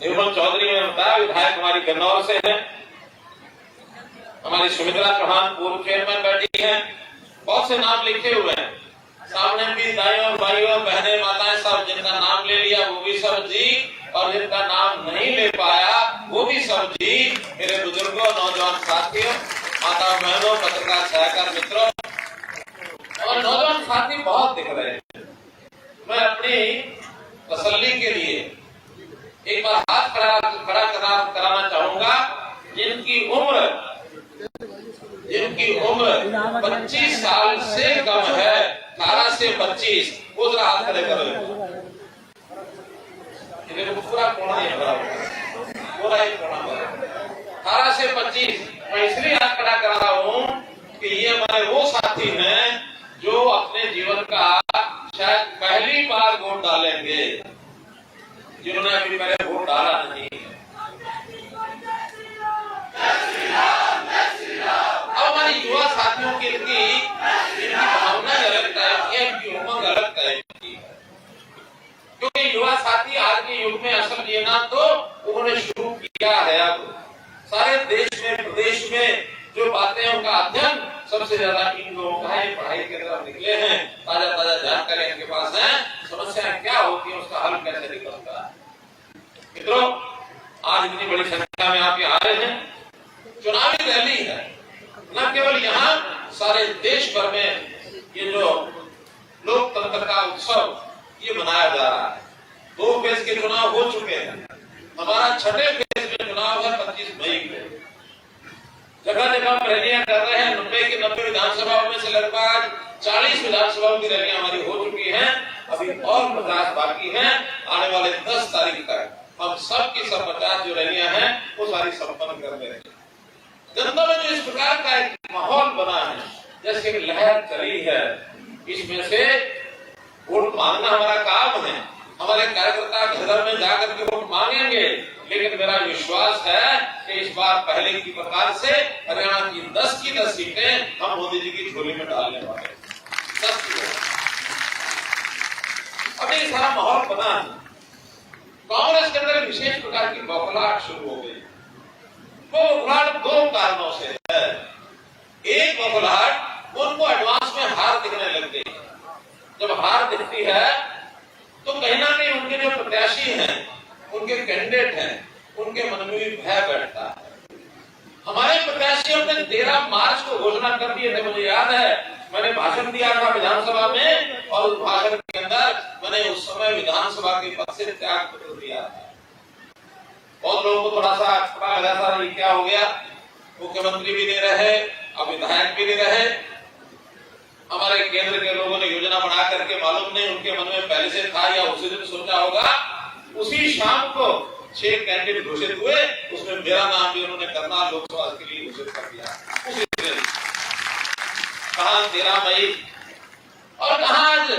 निर्मल चौधरी ने बताया विधायक हमारी गन्नौर से है, हमारी सुमित्रा चौहान पूर्व चेयरमैन बैठी है। बहुत से नाम लिखे हुए हैं, सामने भी दाइयों भाइयों बहनें माताएं सब, जिनका नाम ले लिया वो भी सब जी, और जिनका नाम नहीं ले पाया वो भी सब जी। मेरे बुजुर्गों, नौजवान साथियों, माता बहनों, पत्रकार सहकार मित्रों और नौजवान साथी बहुत दिख रहे हैं। मैं अपनी तसल्ली के लिए एक बार हाथ खड़ा कराना चाहूंगा, जिनकी उम्र 25 साल से कम है, 18 से 25, वो जरा हाथ खड़े करो। पूरा कोना नहीं है, पूरा ही कोना है। 18 से 25 मैं इसलिए हाथ खड़ा करा रहा हूँ कि ये हमारे वो साथी हैं जो अपने जीवन का शायद पहली बार वोट डालेंगे, जिन्होंने अभी पहले वोट डाला नहीं। अब हमारी युवा साथियों के लिए इनकी भावना अलग टाइप की, इनकी उमंग अलग टाइप की, क्योंकि युवा साथी आज के युग में असल ये ना तो उन्होंने शुरू किया है। अब सारे देश में प्रदेश में जो बातें हैं उनका अध्ययन सबसे ज्यादा इन लोगों का है, पढ़ाई की तरफ निकले हैं, ताजा ताजा जानकारी इनके पास है, समस्याएं क्या होती है उसका हल कैसे निकलता है। मित्रों, आज इतनी बड़ी संख्या में आप यहाँ आ रहे हैं, चुनावी रैली है, न केवल यहाँ सारे देश भर में ये जो लोकतंत्र का उत्सव ये मनाया जा रहा है। 2 फेज के चुनाव हो चुके हैं, हमारा 6ठे फेज में चुनाव है 25 मई को। जगह जगह रैलियां कर रहे हैं, 90 की 90 विधानसभाओं में से लगभग 40 विधानसभाओं की रैलियां हमारी हो चुकी हैं, अभी और 50 बाकी हैं। आने वाले 10 तारीख तक हम सब की सब 50 जो रैलियां हैं वो सारी संपन्न कर देंगे। जनता में जो इस प्रकार का एक माहौल बना है, जैसे कि लहर चली है, इसमें से वोट मांगना हमारा काम है। हमारे कार्यकर्ता घर में जाकर के वोट मांगेंगे, लेकिन मेरा विश्वास है कि इस बार पहले की प्रकार से हरियाणा की 10 की 10 सीटें हम मोदी जी की झोली में डालने वाले। 10 की 10। अब ये सारा माहौल बना है, कांग्रेस के अंदर विशेष प्रकार की बौखलाहट शुरू हो गई। वो बौखलाहट 2 कारणों से है। एक बौखलाहट, उनको एडवांस में हार दिखने लग गई। जब हार दिखती है तो कहीं ना कहीं उनके जो प्रत्याशी हैं, उनके कैंडिडेट हैं, उनके मन में भी भय बैठता है। हमारे प्रत्याशियों ने 13 मार्च को घोषणा कर दिए थे, मुझे याद है, मैंने भाषण दिया था विधानसभा में, और उस भाषण के अंदर मैंने उस समय विधानसभा के पद से त्याग पत्र दिया था। बहुत लोगों को थोड़ा सा पता लगा था ये क्या हो गया, मुख्यमंत्री भी नहीं रहे, अब विधायक भी नहीं रहे। हमारे केंद्र के लोगों ने योजना बना करके, मालूम नहीं उनके मन में पहले से था या उसी दिन सोचा होगा, उसी शाम को 6 कैंडिडेट घोषित हुए, उसमें मेरा नाम भी उन्होंने करनाल लोकसभा के लिए घोषित कर दिया। उसी दिन कहां 13 मई और कहां आज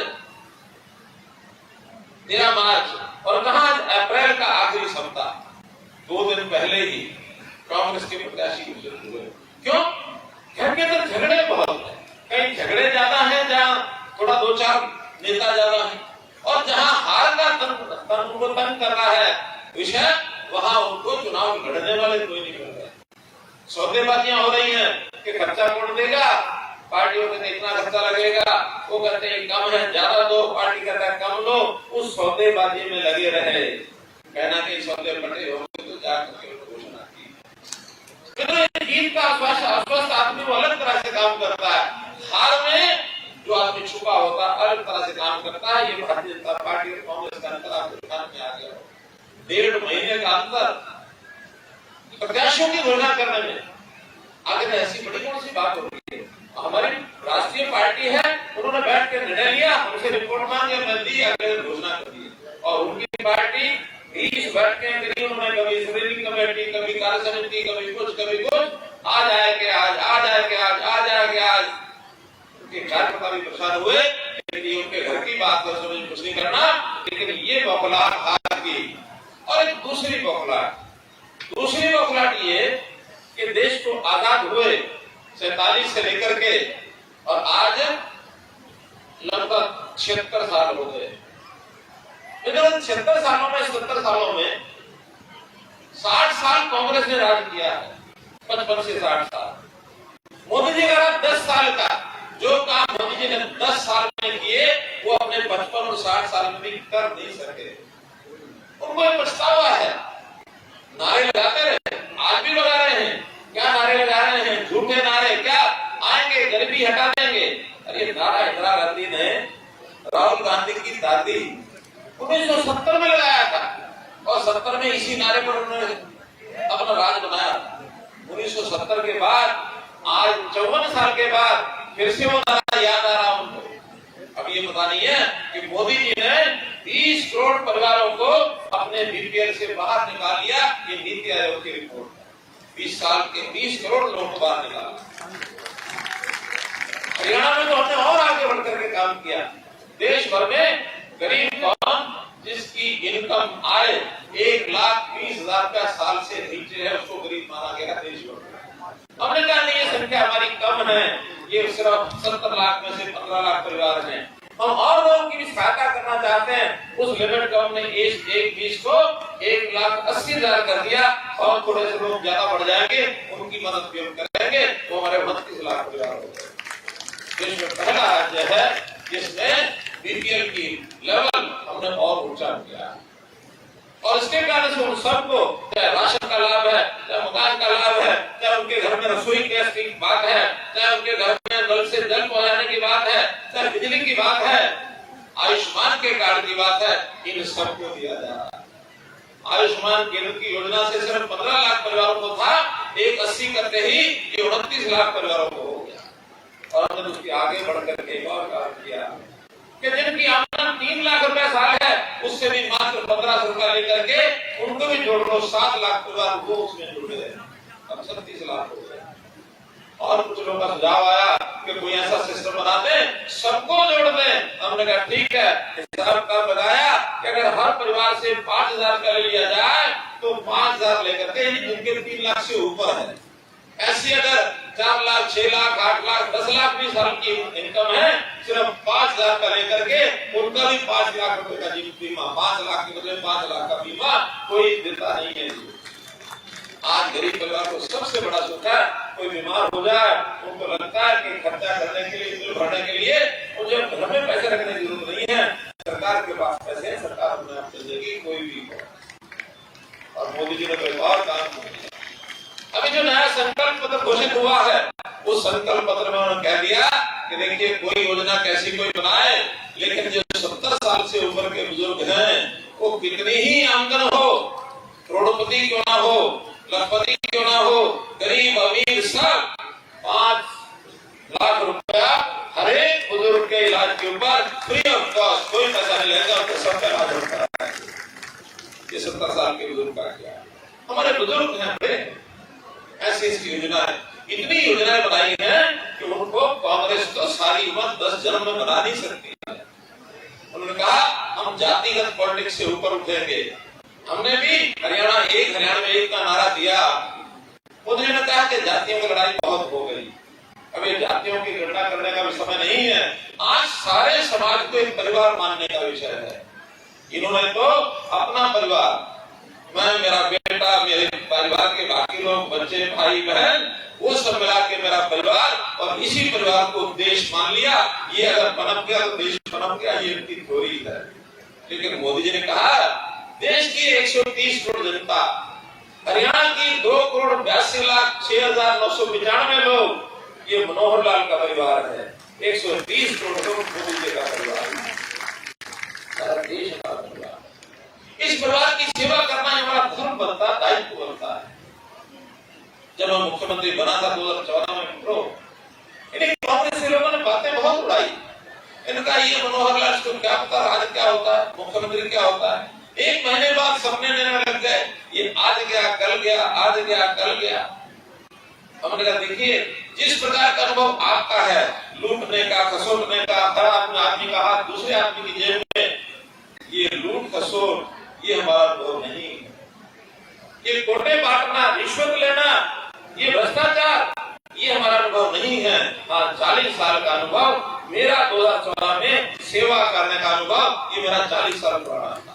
13 मार्च और कहां आज अप्रैल का आखिरी सप्ताह। 2 दिन पहले ही कांग्रेस के प्रत्याशी घोषित हुए। क्यों? घर के अंदर झगड़े बहुत हैं, कहीं झगड़े ज्यादा हैं, जहां थोड़ा 2-4 नेता ज्यादा हैं, और जहां हार का तन कर रहा है विषय, वहां उनको चुनाव लड़ने वाले कोई नहीं कर रहे। सौदेबाजियां हो रही हैं कि खर्चा कौन देगा, पार्टियों के इतना खर्चा लगेगा, वो कहते हैं कम है, ज्यादा दो, पार्टी कहता है कम लो। उस सौदेबाजी में लगे रहे, कहना कि सौदे बटे होंगे तो जाकर घोषणा की। जीत का आश्वस्त आदमी वो अलग तरह से काम करता है, हार में जो आदमी छुपा होता है अलग तरह से काम करता है। ये भारतीय जनता पार्टी और कांग्रेस का अंतर आपको में आ गया। 1.5 महीने का अंतर प्रत्याशियों की घोषणा करने में, आगे ऐसी बड़ी कौन सी बात हो रही है? हमारी राष्ट्रीय पार्टी है, उन्होंने बैठ कर निर्णय लिया, हमसे रिपोर्ट मांगे, मैं दी, अगले घोषणा कर दी। और उनकी पार्टी 20 बैठकें करी उन्होंने, कभी स्क्रीनिंग कमेटी, कभी कार्य समिति, कभी कुछ, आ जाए कि आज, आ जाए कि आज, आ जाए कि आज। उनके कार्यकर्ता भी परेशान हुए, लेकिन उनके घर की बात कर समझ कुछ नहीं करना। लेकिन ये बौखलाहट हार की। और एक दूसरी बौखलाहट ये कि देश को आजाद हुए 47 से लेकर के और आज लगभग 76 साल हो गए। 76 सालों में, 70 सालों में 60 साल कांग्रेस ने राज किया है, 55 से 60 साल। मोदी जी का 10 साल का, जो काम मोदी जी ने 10 साल में किए वो अपने 55 और 60 साल में भी कर नहीं सके। उनको एक पछतावा है। नारे लगाते रहे, आज भी लगा रहे हैं। क्या नारे लगा रहे हैं? झूठे नारे। क्या आएंगे, गरीबी हटा देंगे। अरे नारा इंदिरा गांधी ने राहुल गांधी की दादी 1970 में लगाया था और 70 में इसी नारे पर उन्होंने अपना राज बनाया। 1970 के बाद आज 54 साल के बाद फिर से वो नारा याद आ रहा उनको। अब ये पता नहीं है कि मोदी जी ने 30 करोड़ परिवारों को अपने बीपीएल से बाहर निकाल लिया। ये नीति आयोग की रिपोर्ट, 20 साल के 30 करोड़ लोगों को बाहर निकाला। हरियाणा में तो हमने और आगे बढ़ करके काम किया। देश भर में गरीब कौन जिसकी इनकम आय 1,20,000 का साल से नीचे है, उसको गरीब माना गया देश भर में। हमने कहा नहीं, ये संख्या हमारी कम है, ये सिर्फ 70 लाख में से 15 लाख परिवार हैं। हम और लोगों की भी सहायता करना चाहते हैं। उस लिमिट को हमने 1,20,000 को 1,80,000 कर दिया और थोड़े से लोग ज्यादा बढ़ जाएंगे, उनकी मदद भी हम करेंगे, वो हमारे 29 लाख परिवार हो गए। देश में पहला राज्य है जिसमें बीपीएल की लेवल हमने और ऊंचा किया। और इसके कारण से उन सबको चाहे राशन का लाभ है, चाहे मकान का लाभ है, चाहे उनके घर में रसोई गैस की बात है, चाहे उनके घर में नल से जल पहुंचाने की बात है, चाहे बिजली की बात है, आयुष्मान के कार्ड की बात है, इन सबको दिया जा रहा है। आयुष्मान केंद्र की योजना से सिर्फ 15 लाख परिवारों को था, 1,80 करते ही ये 29 लाख परिवारों को हो गया। और हमने उसके आगे बढ़कर के एक और काम किया कि जिनकी आमदन 3 लाख रुपए साल है, उससे भी मात्र 1500 रुपया लेकर के उनको भी जोड़ लो, 7 लाख परिवार को उसमें जुड़ गए, अब 37 लाख हो गए। और कुछ लोगों का सुझाव आया कि कोई ऐसा सिस्टम बना दे, सबको जोड़ दे। हमने कहा ठीक है, हिसाब कब लगाया कि अगर हर परिवार से 5,000 रुपया ले लिया जाए तो 5,000 लेकर के जिनके 3 लाख से ऊपर है, ऐसी अगर 4 लाख, 6 लाख, 8 लाख, 10 लाख भी साल की इनकम है, सिर्फ 5,000 का लेकर के उनका भी 5 लाख रुपए का जीवन बीमा, 5 लाख के बदले 5 लाख का बीमा कोई देता नहीं है। आज गरीब परिवार को सबसे बड़ा सुख है, कोई बीमार हो जाए उनको लगता है कि खर्चा करने के लिए, बिल भरने के लिए मुझे घर में पैसे रखने की जरूरत नहीं है, सरकार के पास पैसे है, सरकार अपने आप चल देगी, कोई भी हो। और मोदी जी ने कोई और काम किया। अभी जो नया संकल्प पत्र घोषित हुआ है, उस संकल्प पत्र में उन्होंने कह दिया कि देखिए कोई योजना कैसी कोई बनाए, लेकिन जो 70 साल से ऊपर के बुजुर्ग हैं, वो कितनी ही आमदन हो, करोड़पति क्यों ना हो, लखपति क्यों ना हो, गरीब अमीर सब 5 लाख रुपया हर एक के ऊपर फ्री ऑफ कॉस्ट कोई पैसा नहीं लगेगा, उनका सब इलाज होता है। ये 70 साल के बुजुर्ग का क्या है, हमारे बुजुर्ग हैं बड़े, ऐसी ऐसी योजनाएं, इतनी योजनाएं बनाई हैं कि उनको कांग्रेस तो सारी उम्र 10 जन्म में बना नहीं सकती है। उन्होंने कहा हम जातिगत पॉलिटिक्स से ऊपर उठेंगे। हमने भी हरियाणा में एक का नारा दिया। मोदी ने कहा कि जातियों की लड़ाई बहुत हो गई, अब ये जातियों की गणना करने का भी समय नहीं है। आज सारे समाज को एक परिवार मानने का विषय है। इन्होंने तो अपना परिवार, मैं, मेरा बेटा, मेरे परिवार के बाकी लोग, बच्चे, भाई बहन, वो सब मिला के मेरा परिवार, और इसी परिवार को देश मान लिया। ये अगर पनप गया तो देश पनप गया, ये इनकी थ्योरी है। लेकिन मोदी जी ने कहा देश की 130 करोड़ जनता, हरियाणा की 2,82,06,995 लोग, ये मनोहर लाल का परिवार है। 130 करोड़ लोग मोदी जी का परिवार है, सारा देश का परिवार। इस परिवार की सेवा करना हमारा धर्म बनता, दायित्व बनता है। जब मैं मुख्यमंत्री बना था 2014 में, इन्हीं कांग्रेस के लोगों ने बातें बहुत उड़ाई। इनका ये मनोहर लाल को क्या पता राज क्या होता है, मुख्यमंत्री क्या होता है। एक महीने बाद सबने लेने लग गए, ये आज गया कल गया, आज गया कल गया। हमने कहा देखिए, जिस प्रकार का अनुभव आपका है, लूटने का, खसोटने का, हर आदमी का हाथ दूसरे आदमी की जेब में, ये लूट खसोट, ये हमारा अनुभव नहीं है। ये कोटे बांटना, रिश्वत लेना, ये भ्रष्टाचार, ये हमारा अनुभव नहीं है। हाँ, 40 साल का अनुभव मेरा 2014 में सेवा करने का अनुभव, ये मेरा 40 साल पुराना था।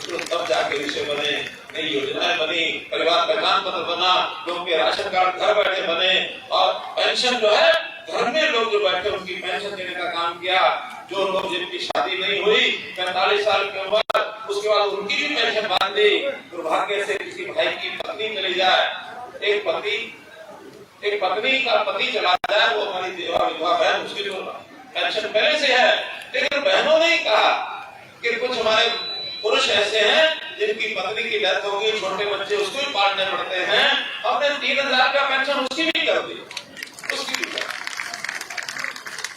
तो तब जाके विषय बने, नई योजनाएं बनी, परिवार पहचान पत्र बना, लोगों के राशन कार्ड घर बैठे बने, और पेंशन जो है घर में लोग जो बैठे उनकी पेंशन देने का काम किया। जो लोग जिनकी शादी नहीं हुई 45 साल की उम्र, उसके बाद उनकी भी पेंशन बांध दी। दुर्भाग्य से किसी भाई की पत्नी चली जाए, एक पत्नी का पति चला जाए, वो हमारी विधवा बहन, उसकी जो पेंशन पहले से है। लेकिन बहनों ने कहा कि कुछ हमारे पुरुष ऐसे हैं जिनकी पत्नी की डेथ हो गई, छोटे बच्चे उसको भी पालने पड़ते हैं, हमने 3000 का पेंशन उसकी भी कर दी, उसकी भी कर दी।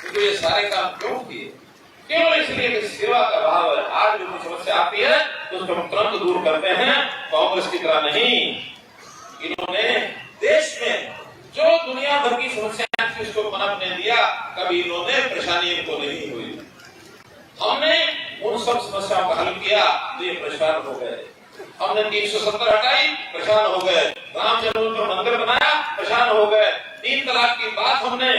तो ये सारे काम क्यों किए? केवल इसलिए कि सेवा का भाव है। आज जो समस्या आती है तो उसको हम तुरंत दूर करते हैं, कांग्रेस की तरह नहीं। इन्होंने देश में जो दुनिया भर की समस्याएं थी उसको पनपने दिया, कभी इन्होंने परेशानी इनको नहीं हुई। हमने उन सब समस्याओं का हल किया तो ये परेशान हो गए। हमने 370 हटाई, परेशान हो गए। राम जन्मभूमि पर मंदिर बनाया, परेशान हो गए। 3 तलाक की बात हमने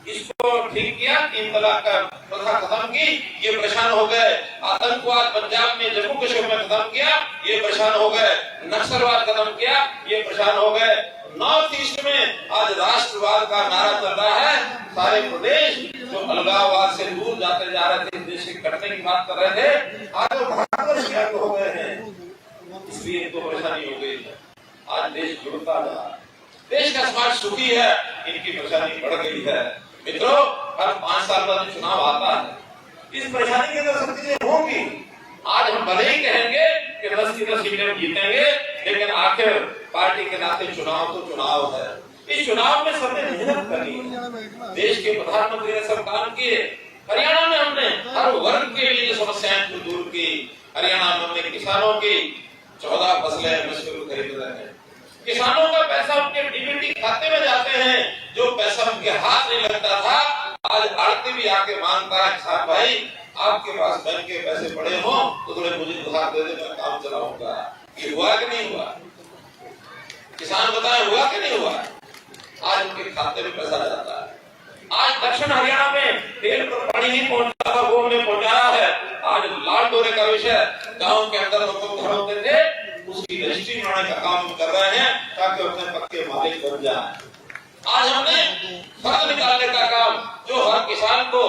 इसको ठीक किया, 3 तलाक का प्रथा खत्म की, ये परेशान हो गए। आतंकवाद पंजाब में, जम्मू कश्मीर में खत्म किया, ये परेशान हो गए। नक्सलवाद खत्म किया, ये परेशान हो गए। नॉर्थ ईस्ट में आज राष्ट्रवाद का नारा चल रहा है। सारे प्रदेश जो अलगाववाद से दूर जाते जा रहे थे, देश के कटने की बात कर रहे थे, आज वो भारत के हो गए हैं। इसलिए इनको परेशानी हो गई। आज देश जुड़ता रहा, देश का समाज सुखी है, इनकी परेशानी बढ़ गई है। मित्रों, हर 5 साल बाद चुनाव आता है, इस परेशानी की तो सब चीजें होंगी। आज हम भले ही कहेंगे कि 10 की 10 सीटें जीतेंगे, लेकिन आखिर पार्टी के नाते चुनाव तो चुनाव है। इस चुनाव में सबने मेहनत करनी है। देश के प्रधानमंत्री ने सब काम किए। हरियाणा में हमने हर वर्ग के लिए समस्याएं दूर की। हरियाणा में हमने किसानों की 14 फसलें मशरूम खरीद रहे हैं। किसानों का पैसा उनके डीबीटी खाते में जाते हैं, जो पैसा उनके हाथ नहीं लगता था, आज आड़ती भी आके मांगता है, किसान भाई आपके पास बैंक के पैसे पड़े हो तो थोड़े मुझे उधार दे दे, मैं काम चलाऊंगा। ये हुआ कि नहीं हुआ? किसान बताए हुआ कि नहीं हुआ? आज उनके खाते में पैसा जाता है। आज दक्षिण हरियाणा में तेल पर पानी नहीं पहुंचता था, वो हमने पहुंचाया है। आज लाल डोरे का विषय, गाँव के अंदर लोग घर होते थे, उसकी रजिस्ट्री बनाने का काम कर रहे हैं ताकि अपने पक्के मालिक बन जाए। आज हमने फर्ज निकालने का काम, जो हर किसान को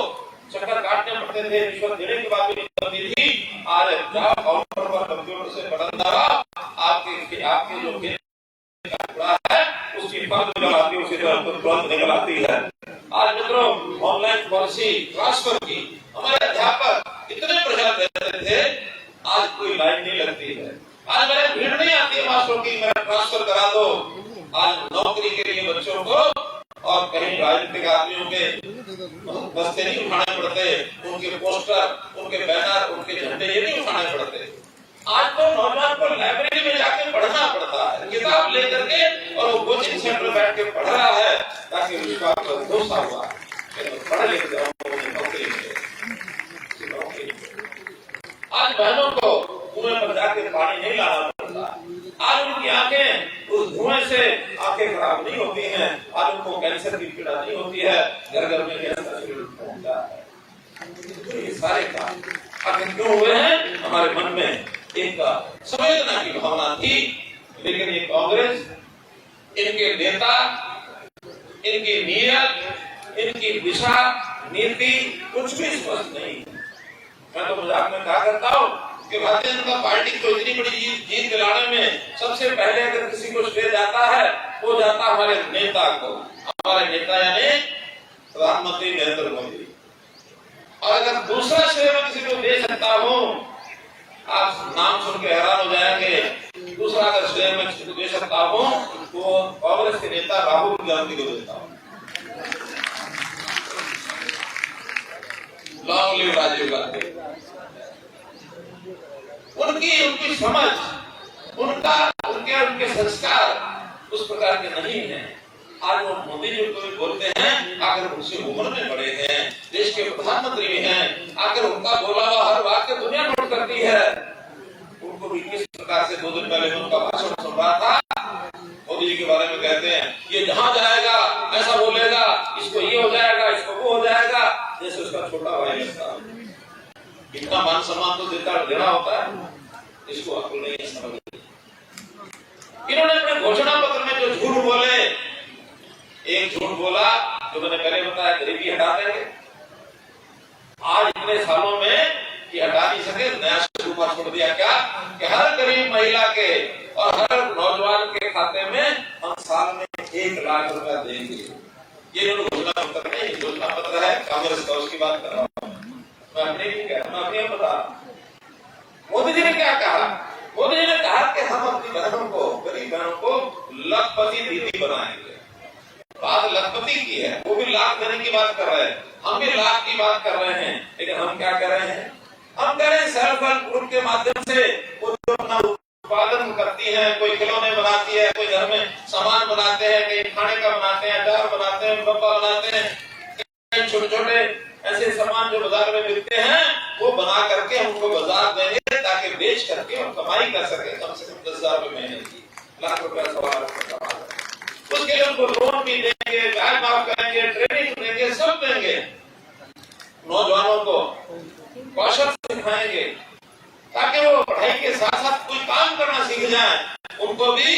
चक्कर काटने पड़ते थे, रिश्वत देने के बाद भी नहीं थी, आज जाओ काउंटर पर कंप्यूटर से बटन दबाओ, आपके जो है उसकी फर्ज निकलाती, उसी तरह तुरंत निकलाती है। आज मित्रों, ऑनलाइन पॉलिसी ट्रांसफर की हमारे अध्यापक इतने परेशान रहते थे, आज कोई लाइन नहीं लगती है। आज मेरे भीड़ नहीं आती है मास्टरों की, मेरा ट्रांसफर करा दो। आज नौकरी के लिए बच्चों को और कहीं राजनीतिक आदमियों के बस्ते नहीं उठाने पड़ते, उनके पोस्टर, उनके बैनर, उनके झंडे ये नहीं उठाने पड़ते। आज तो नौजवान को लाइब्रेरी में जाके पढ़ना पड़ता है, किताब लेकर के, और वो कोचिंग सेंटर बैठ के पढ़ रहा है ताकि उसका भरोसा हुआ पढ़ लिख जाऊंगा नौकरी मिले। आज बहनों को कुएं पर जाके पानी नहीं लाना पड़ता। आज उनकी आंखें उस धुएं से आंखें खराब नहीं होती हैं। आज उनको कैंसर की पीड़ा नहीं होती है, घर घर में कैंसर होता है। तो ये सारे काम आखिर क्यों हुए हैं? हमारे मन में एक संवेदना की भावना थी, लेकिन ये कांग्रेस, इनके नेता, इनकी नीयत, इनकी दिशा नीति कुछ भी स्पष्ट नहीं। मैं तो मजाक में कहा करता हूँ कि भारतीय जनता पार्टी को इतनी बड़ी जीत दिलाने में सबसे पहले अगर किसी को श्रेय जाता है वो जाता हमारे नेता को। हमारे नेता यानी प्रधानमंत्री नरेंद्र मोदी। और अगर दूसरा श्रेय मैं किसी को दे सकता हूँ, आप नाम सुन के हैरान हो जाएंगे, दूसरा अगर श्रेय मैं किसी को दे सकता हूँ तो कांग्रेस के नेता राहुल गांधी को देता हूँ। Long live Rajiv Gandhi. उनकी समझ, उनके संस्कार उस प्रकार के नहीं है। आज वो मोदी जी को भी बोलते हैं, आकर उनसे उम्र में बड़े हैं, देश के प्रधानमंत्री भी हैं, आकर उनका बोला हुआ हर बात की दुनिया नोट करती है। उनको भी किस प्रकार से 2 दिन पहले उनका भाषण सुन रहा था, मोदी जी के बारे में कहते हैं ये जहां जाएगा ऐसा बोलेगा, इसको ये हो जाएगा, इसको वो हो जाएगा, जैसे उसका छोटा भाई लगता। इतना मान सम्मान तो देना होता है, इसको अकल नहीं समझ। इन्होंने अपने घोषणा पत्र में जो झूठ बोले, एक झूठ बोला जो मैंने पहले बताया, गरीबी हटा देंगे। आज इतने सालों में ये हटा नहीं सके, नया शुरू छोड़ दिया क्या कि हर गरीब महिला के और हर नौजवान के खाते में हम साल में 1 लाख रुपया देंगे। ये घोषणा पत्र नहीं, घोषणा पत्र है कांग्रेस का, उसकी बात कर रहा हूँ मैं, अपने नहीं कह रहा, मैं अपने बता रहा हूँ। मोदी जी ने क्या कहा? मोदी जी ने कहा कि हम अपनी बहनों को, गरीब बहनों को लखपति दीदी बनाएंगे। बात लखपति की है, वो भी लाख देने की बात कर रहे हैं, हम भी लाख की बात कर रहे हैं, लेकिन हम क्या कर रहे हैं? हम कह रहे हैं सेल्फ हेल्प ग्रुप के माध्यम से वो जो अपना उत्पादन करती है, कोई खिलौने बनाती है, कोई घर में सामान बनाते हैं, कहीं खाने का बनाते हैं, अचार बनाते हैं, डब्बा बनाते हैं, छोटे छोटे ऐसे सामान जो बाजार में मिलते हैं वो बना करके हमको बाजार देंगे ताकि बेच करके हम कमाई कर सके, कम से कम 10,000 रुपए महीने की, लाख रुपया सवा लाख रुपया कमा सके। उसके लिए उनको लोन भी देंगे, ब्याज माफ करेंगे, ट्रेनिंग देंगे, सब देंगे। नौजवानों को कौशल सिखाएंगे ताकि वो पढ़ाई के साथ साथ कोई काम करना सीख जाए। उनको भी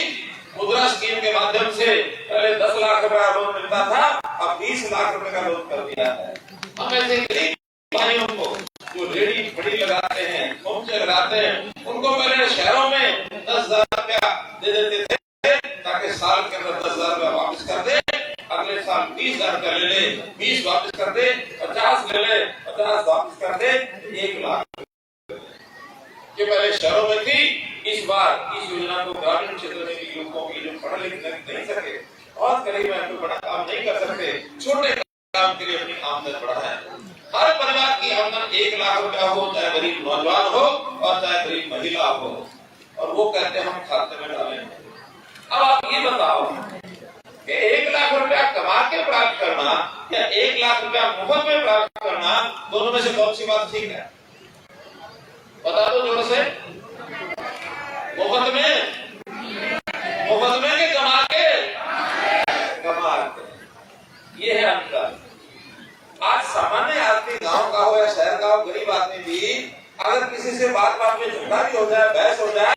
मुद्रा स्कीम के माध्यम से पहले 10 लाख रुपया लोन मिलता था, अब 20 लाख रुपए का लोन कर दिया है। हम ऐसे गरीब भाइयों को जो रेडी फड़ी लगाते हैं, खोमचे लगाते हैं, उनको पहले शहरों में 10,000 रुपया दे देते थे ताकि साल के अंदर 10,000 रुपया वापस कर दे, अगले साल 20,000 रुपया ले ले, 20 वापस कर दे, 50 ले ले, 50 वापस कर दे, 1 लाख ये पहले शहरों में थी। इस बार इस योजना को ग्रामीण क्षेत्र में भी युवकों की जो पढ़ लिख नहीं सके और गरीब है, कोई बड़ा काम नहीं कर सकते, छोटे काम के लिए अपनी आमदन बढ़ाए। हर परिवार की आमदन 1 लाख रुपया हो, चाहे गरीब नौजवान हो और चाहे गरीब महिला हो, और वो कहते हैं हम खाते में डालेंगे। अब आप ये बताओ कि 1 लाख रुपया कमा के प्राप्त करना या 1 लाख रुपया मुफ्त में प्राप्त करना, दोनों में से कौन सी बात ठीक है? बता दो जोर से। मुफ्त में के कमा के ये है अंतर। आज सामान्य आदमी गांव का हो या शहर का हो, गरीब आदमी भी अगर किसी से बात में झगड़ा भी हो जाए, बहस हो जाए,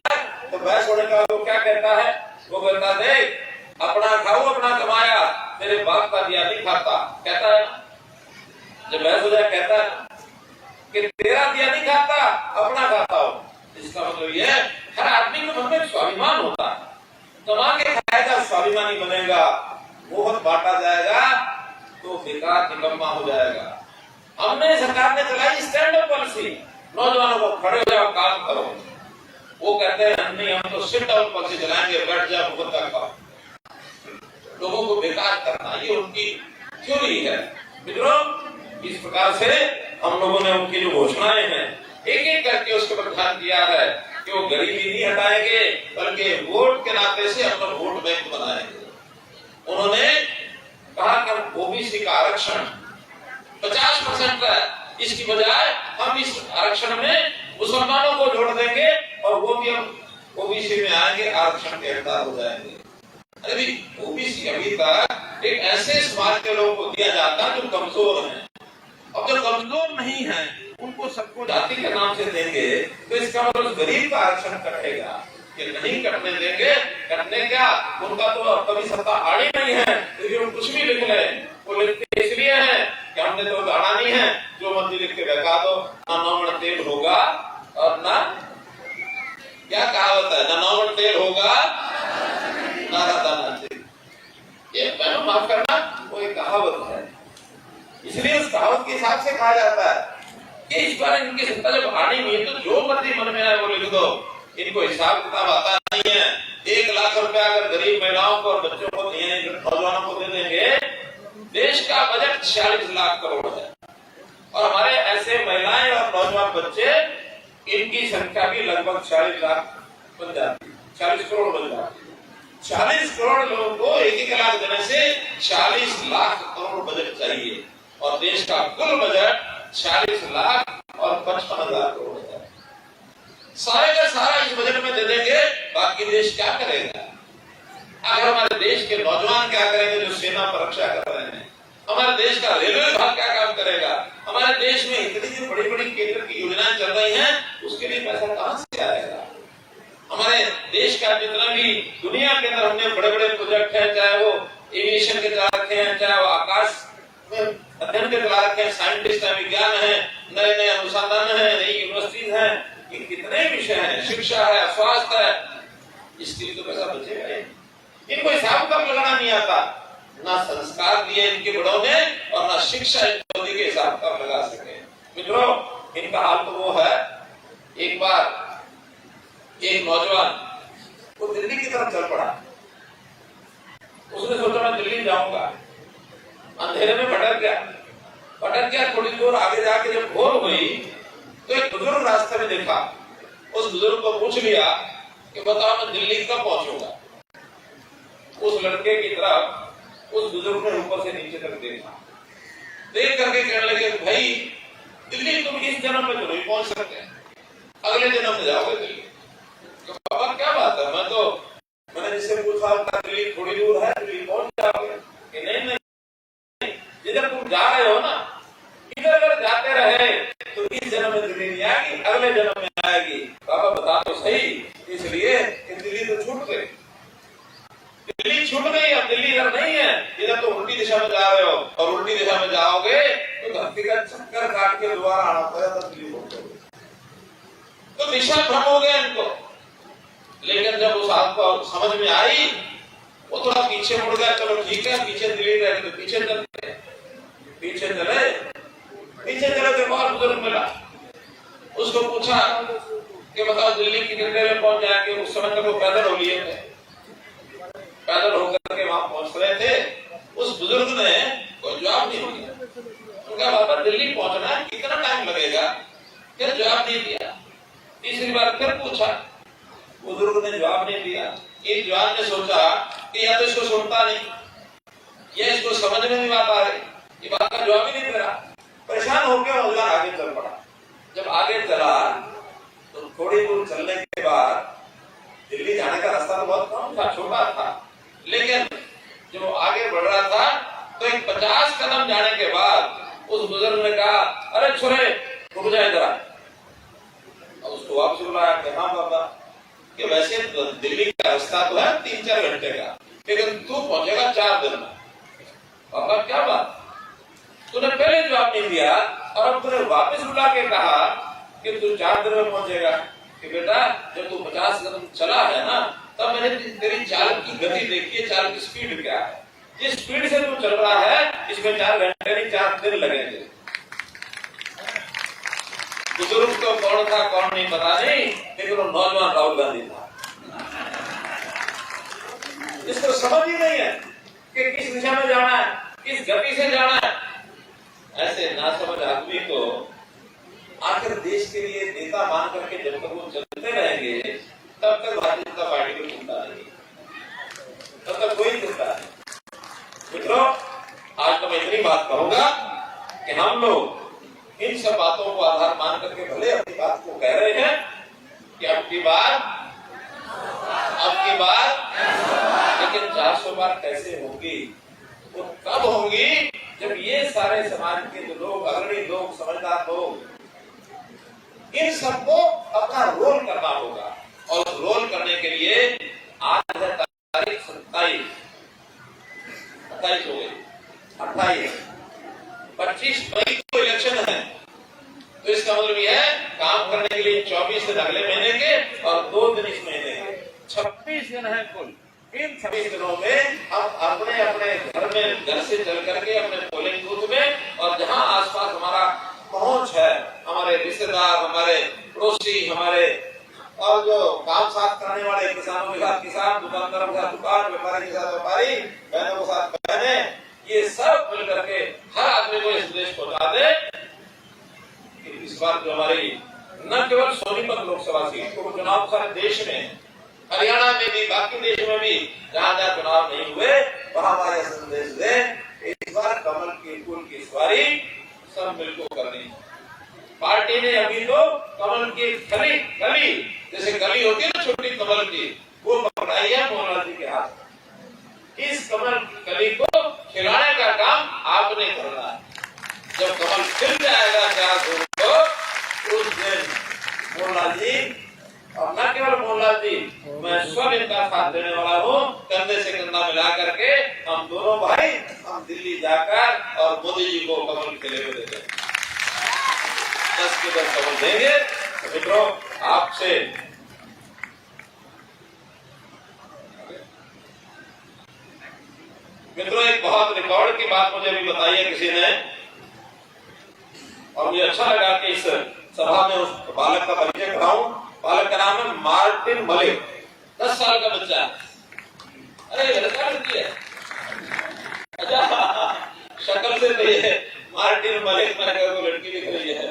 तो बहस होने का वो क्या कहता है? वो कहता देख अपना खाओ, अपना कमाया, तेरे बाप का दिया नहीं खाता, कहता है। जब बहस हो जाए कहता है कि तेरा दिया नहीं खाता, अपना खाता हो। इसका मतलब ये है हर आदमी के मन में स्वाभिमान होता है, कमा के खाएगा स्वाभिमानी बनेगा, बहुत बांटा जाएगा तो बेकार निकम्मा हो जाएगा। हमने सरकार ने चलाई स्टैंड अप पॉलिसी, नौजवानों को खड़े हो जाओ, काम करो। वो कहते हैं नहीं, हम तो सिट डाउन पॉलिसी चलाएंगे, बैठ जाओ, मुफ्त का खाओ। लोगों को बेकार करना, ये उनकी थ्योरी है। मित्रों, इस प्रकार से हम लोगों ने उनकी जो घोषणाएं हैं एक एक करके उसके पर ध्यान दिया है कि वो गरीबी नहीं हटाएंगे, बल्कि वोट के नाते से अपना वोट बैंक बनाएंगे। उन्होंने कहा कि ओबीसी का आरक्षण 50% है, इसकी बजाय हम इस आरक्षण में मुसलमानों को जोड़ देंगे और वो भी हम ओबीसी में आएंगे, आरक्षण के हकदार हो जाएंगे। अरे ओबीसी अभी तक एक ऐसे समाज के लोगों को दिया जाता है जो कमजोर हैं, और जो कमजोर नहीं है उनको सबको जाति के नाम से देंगे, तो इसका मतलब गरीब का आरक्षण कटेगा। कि नहीं कटने देंगे, कटने क्या, उनका तो कभी सत्ता आड़ी नहीं है, तो कुछ भी लिख ले, वो लिखते इसलिए है कि हमने तो गाना नहीं है, जो मर्जी लिख के बता दो, ना 9 मन तेल होगा और ना क्या कहावत है, ना 9 मन तेल होगा ना राधा नाचे। ये बहनों माफ करना, वो एक कहावत है, इसलिए उस कहावत के हिसाब से कहा जाता है कि इस बार इनकी सत्ता जब आनी नहीं है तो जो मर्जी मन में आए वो लिख दो, इनको हिसाब किताब आता नहीं है। 1 लाख रुपया अगर गरीब महिलाओं को और बच्चों को, नौजवानों को दे देंगे, देश का बजट 46 लाख करोड़ है, और हमारे ऐसे महिलाएं और नौजवान बच्चे, इनकी संख्या भी लगभग 40 लाख बन जाती, 40 करोड़ बन जाती। 40 करोड़ लोगों को 1-1 लाख देने से 40 लाख करोड़ बजट चाहिए, और देश का कुल बजट 40 लाख और 55,000 करोड़ है। सारे का सारा इस बजट में दे देंगे, बाकी देश क्या करेगा? अगर हमारे देश के नौजवान क्या करेंगे जो सेना पर रक्षा कर रहे हैं? हमारे देश का रेलवे विभाग क्या काम करेगा? हमारे देश में इतनी जो बड़ी बड़ी केंद्र की योजनाएं चल रही हैं, उसके लिए पैसा कहां से आएगा? हमारे देश का जितना भी दुनिया के अंदर हमने बड़े बड़े प्रोजेक्ट हैं, चाहे वो एविएशन के चला रखे हैं, चाहे वो आकाश में अध्ययन के चला रखे हैं, साइंटिस्ट है, विज्ञान है, नए नए अनुसंधान है, नई यूनिवर्सिटीज है, ये कितने विषय हैं, शिक्षा है, स्वास्थ्य है, इसके लिए तो पैसा बचेगा ही। इनको हिसाब किताब लगाना नहीं आता, ना संस्कार दिए इनके बड़ों ने और ना शिक्षा इनको दी के हिसाब किताब लगा सके। मित्रों, इनका हाल तो वो है, एक बार एक नौजवान वो दिल्ली की तरफ चल पड़ा, उसने सोचा मैं दिल्ली जाऊंगा, अंधेरे में भटक गया, थोड़ी दूर आगे जाके जब भोर हुई तो एक बुजुर्ग रास्ते में देखा, उस बुजुर्ग को पूछ लिया कि बताओ मैं दिल्ली कब पहुंचूंगा। उस लड़के की तरफ उस बुजुर्ग ने ऊपर से नीचे तक देखा, देख करके कहने लगे भाई दिल्ली तुम इस जन्म में तो नहीं पहुंच सकते, अगले जन्म में जाओगे दिल्ली। तो बाबा क्या बात है, मैंने जिससे पूछा दिल्ली थोड़ी दूर है, दिल्ली पहुंच जाओगे कि नहीं, जिधर तुम जा रहे हो ना, इधर अगर जाते रहे तो इस जन्म में दिल्ली नहीं आएगी, अगले जन्म में आएगी। बाबा बता तो सही, इसलिए कि दिल्ली तो छूट गई, दिल्ली छूट गई, अब दिल्ली इधर नहीं है, इधर तो उल्टी दिशा में जा रहे हो, और उल्टी दिशा में जाओगे तो धरती का चक्कर काट के दोबारा आना पड़ेगा, तब दिल्ली पहुंचोगे। तो दिशा भ्रम हो गया इनको। लेकिन जब उस आदमी को समझ में आई, वो थोड़ा पीछे मुड़ गया, चलो ठीक है पीछे दिल्ली रहेगी तो पीछे चलते, पीछे चले तो और बुजुर्ग मिला, उसको पूछा कि बताओ दिल्ली कितनी देर में पहुंच जाएंगे। उस समय तक वो पैदल हो लिए थे, पैदल होकर के वहां पहुंच रहे थे। उस बुजुर्ग ने कोई जवाब नहीं दिया, उनका बाबा दिल्ली पहुंचना है कितना टाइम लगेगा, फिर जवाब नहीं दिया। तीसरी बार फिर पूछा, बुजुर्ग ने जवाब नहीं दिया। एक जवान ने सोचा कि या तो इसको सुनता नहीं, या इसको समझ में नहीं बात आ रही, ये बात का जवाब ही नहीं दे रहा। परेशान होकर नौजवान आगे चल पड़ा। जब आगे चला तो थोड़ी दूर चलने के बाद, दिल्ली जाने का रास्ता तो बहुत कम था, छोटा था, लेकिन जब आगे बढ़ रहा था तो एक 50 कदम जाने के बाद उस बुजुर्ग ने कहा, अरे छोरे रुक जाए जरा। उसको वापस बुलाया कि हाँ बाबा, कि वैसे दिल्ली का रास्ता तो है 3-4 घंटे का, लेकिन तू पहुंचेगा 4 दिन में। बाबा क्या बात, तूने पहले जवाब नहीं दिया और अब तूने वापस बुला के कहा कि तू 4 दिन में पहुंचेगा। कि बेटा जब तू 50 कदम चला है ना, तब मैंने तेरी चाल की गति देखी है, चाल की स्पीड क्या है, जिस स्पीड से तू चल रहा है इसमें 4 घंटे नहीं 4 दिन लगेंगे। बुजुर्ग तो कौन था कौन नहीं पता नहीं, लेकिन वो नौजवान राहुल गांधी था, जिसको समझ ही नहीं है कि किस दिशा में जाना है, किस गति से जाना है। ऐसे नासमझ आदमी को आखिर देश के लिए नेता मान करके जब तक वो चलते रहेंगे तब तक भारतीय जनता पार्टी को चिंता नहीं, तब तक कोई चिंता नहीं। मित्रों, आज तो मैं इतनी बात कहूंगा कि हम लोग इन सब बातों को आधार मान करके भले अपनी बात को कह रहे हैं कि अब की बार, लेकिन 400 बार कैसे होगी, वो कब होगी जब ये सारे समाज के जो लोग, अग्रणी लोग, समझदार लोग, इन सबको अपना रोल करना होगा। और रोल करने के लिए आज है तारीख 27 हो गई, 28, 25 मई को इलेक्शन है। तो इसका मतलब यह है काम करने के लिए 24 दिन अगले महीने के और 2 दिन इस महीने के, 26 दिन है कुल। इन 26 दिनों में हम अपने अपने घर से चल करके अपने पोलिंग बूथ में और जहां आसपास हमारा पहुंच है, हमारे रिश्तेदार, हमारे पड़ोसी, हमारे और जो काम साथ करने वाले, किसानों के साथ किसान, दुकानदारों के साथ दुकान, व्यापारी के साथ व्यापारी, बहनों के साथ बहनें, ये सब मिल करके हर आदमी को इस देश पहुंचा दे कि इस बार जो हमारी न केवल सोनीपत लोकसभा सीट को चुनाव सारे देश में, हरियाणा में भी, बाकी देश में भी जहां जहां चुनाव नहीं हुए वहां हमारे संदेश दे, इस बार कमल के फूल की सवारी सब मिलकर करनी। पार्टी ने अभी तो कमल की कली, जैसे कली होती है ना छोटी कमल की, वो पकड़ाई है मोहनलाल जी के हाथ। इस कमल की कली को खिलाने का काम आपने करना है। जब कमल खिल जाएगा 4 जून को, उस दिन मोहनलाल जी, और न केवल मोहनलाल जी, मैं स्वयं इनका साथ देने वाला हूँ, कंधे से कंधा मिला करके हम दोनों भाई हम दिल्ली जाकर और मोदी जी को कमल खिले हुए देते 10 के 10 कमल देंगे। तो मित्रों, आपसे एक बहुत रिकॉर्ड की बात मुझे अभी बताई है किसी ने, और मुझे अच्छा लगा कि इस सभा में उस बालक का परिचय कराऊं। बालक का नाम है मार्टिन मलिक, 10 साल का बच्चा। अरे लड़का लड़की है? अच्छा, शक्ल से तो ये मार्टिन मलिक मैंने को लड़की दिख रही है।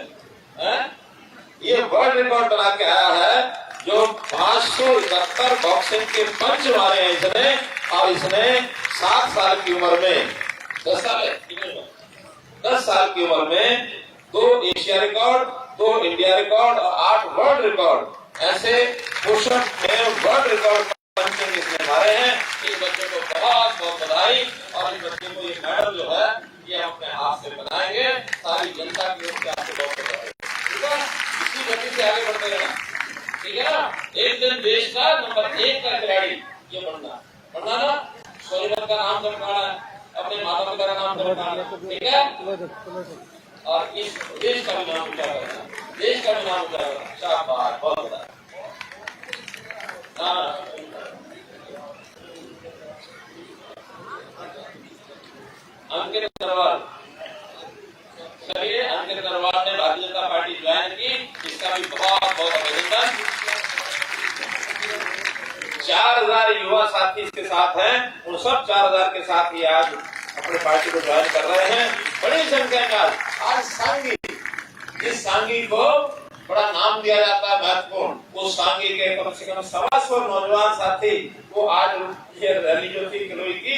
ये वर्ल्ड रिकॉर्ड बना के आया है, जो 571 बॉक्सिंग के पंच मारे हैं इसने, और इसने 7 साल की उम्र में, 10 साल की उम्र में 2 एशिया रिकॉर्ड, 2 इंडिया रिकॉर्ड और 8 वर्ल्ड रिकॉर्ड, ऐसे पुशअप में वर्ल्ड रिकॉर्ड पंचिंग इसने मारे हैं। इस बच्चे को बहुत बहुत बधाई, और इस बच्चे को ये मेडल जो है ये अपने हाथ से बनाएंगे। सारी जनता की ओर से आपको बहुत बधाई। ठीक है, इसी गति से आगे बढ़ते रहना, ठीक है ना। एक दिन देश का नंबर 1 का खिलाड़ी ये बनना ना, सोनीपत का नाम चमकाना है, अपने माता पिता का नाम चमकाना, ठीक है, और इस देश का भी नाम ऊंचा करना, देश का भी नाम ऊंचा करना। शाबाश, बहुत बड़ा। अंकित नरवाल, चलिए, अंकित नरवाल ने भारतीय जनता पार्टी ज्वाइन की, इसका भी बहुत बहुत अभिनंदन। 4000 युवा साथी इसके साथ हैं, उन सब 4000 के साथ ही आज अपने पार्टी को ज्वाइन कर रहे हैं। बड़ी संख्या में आज सांगी, जिस सांगी को बड़ा नाम दिया जाता है महत्वपूर्ण, उस सांगी के कम से कम 125 नौजवान साथी वो आज ये रैली जो थी किलोई की,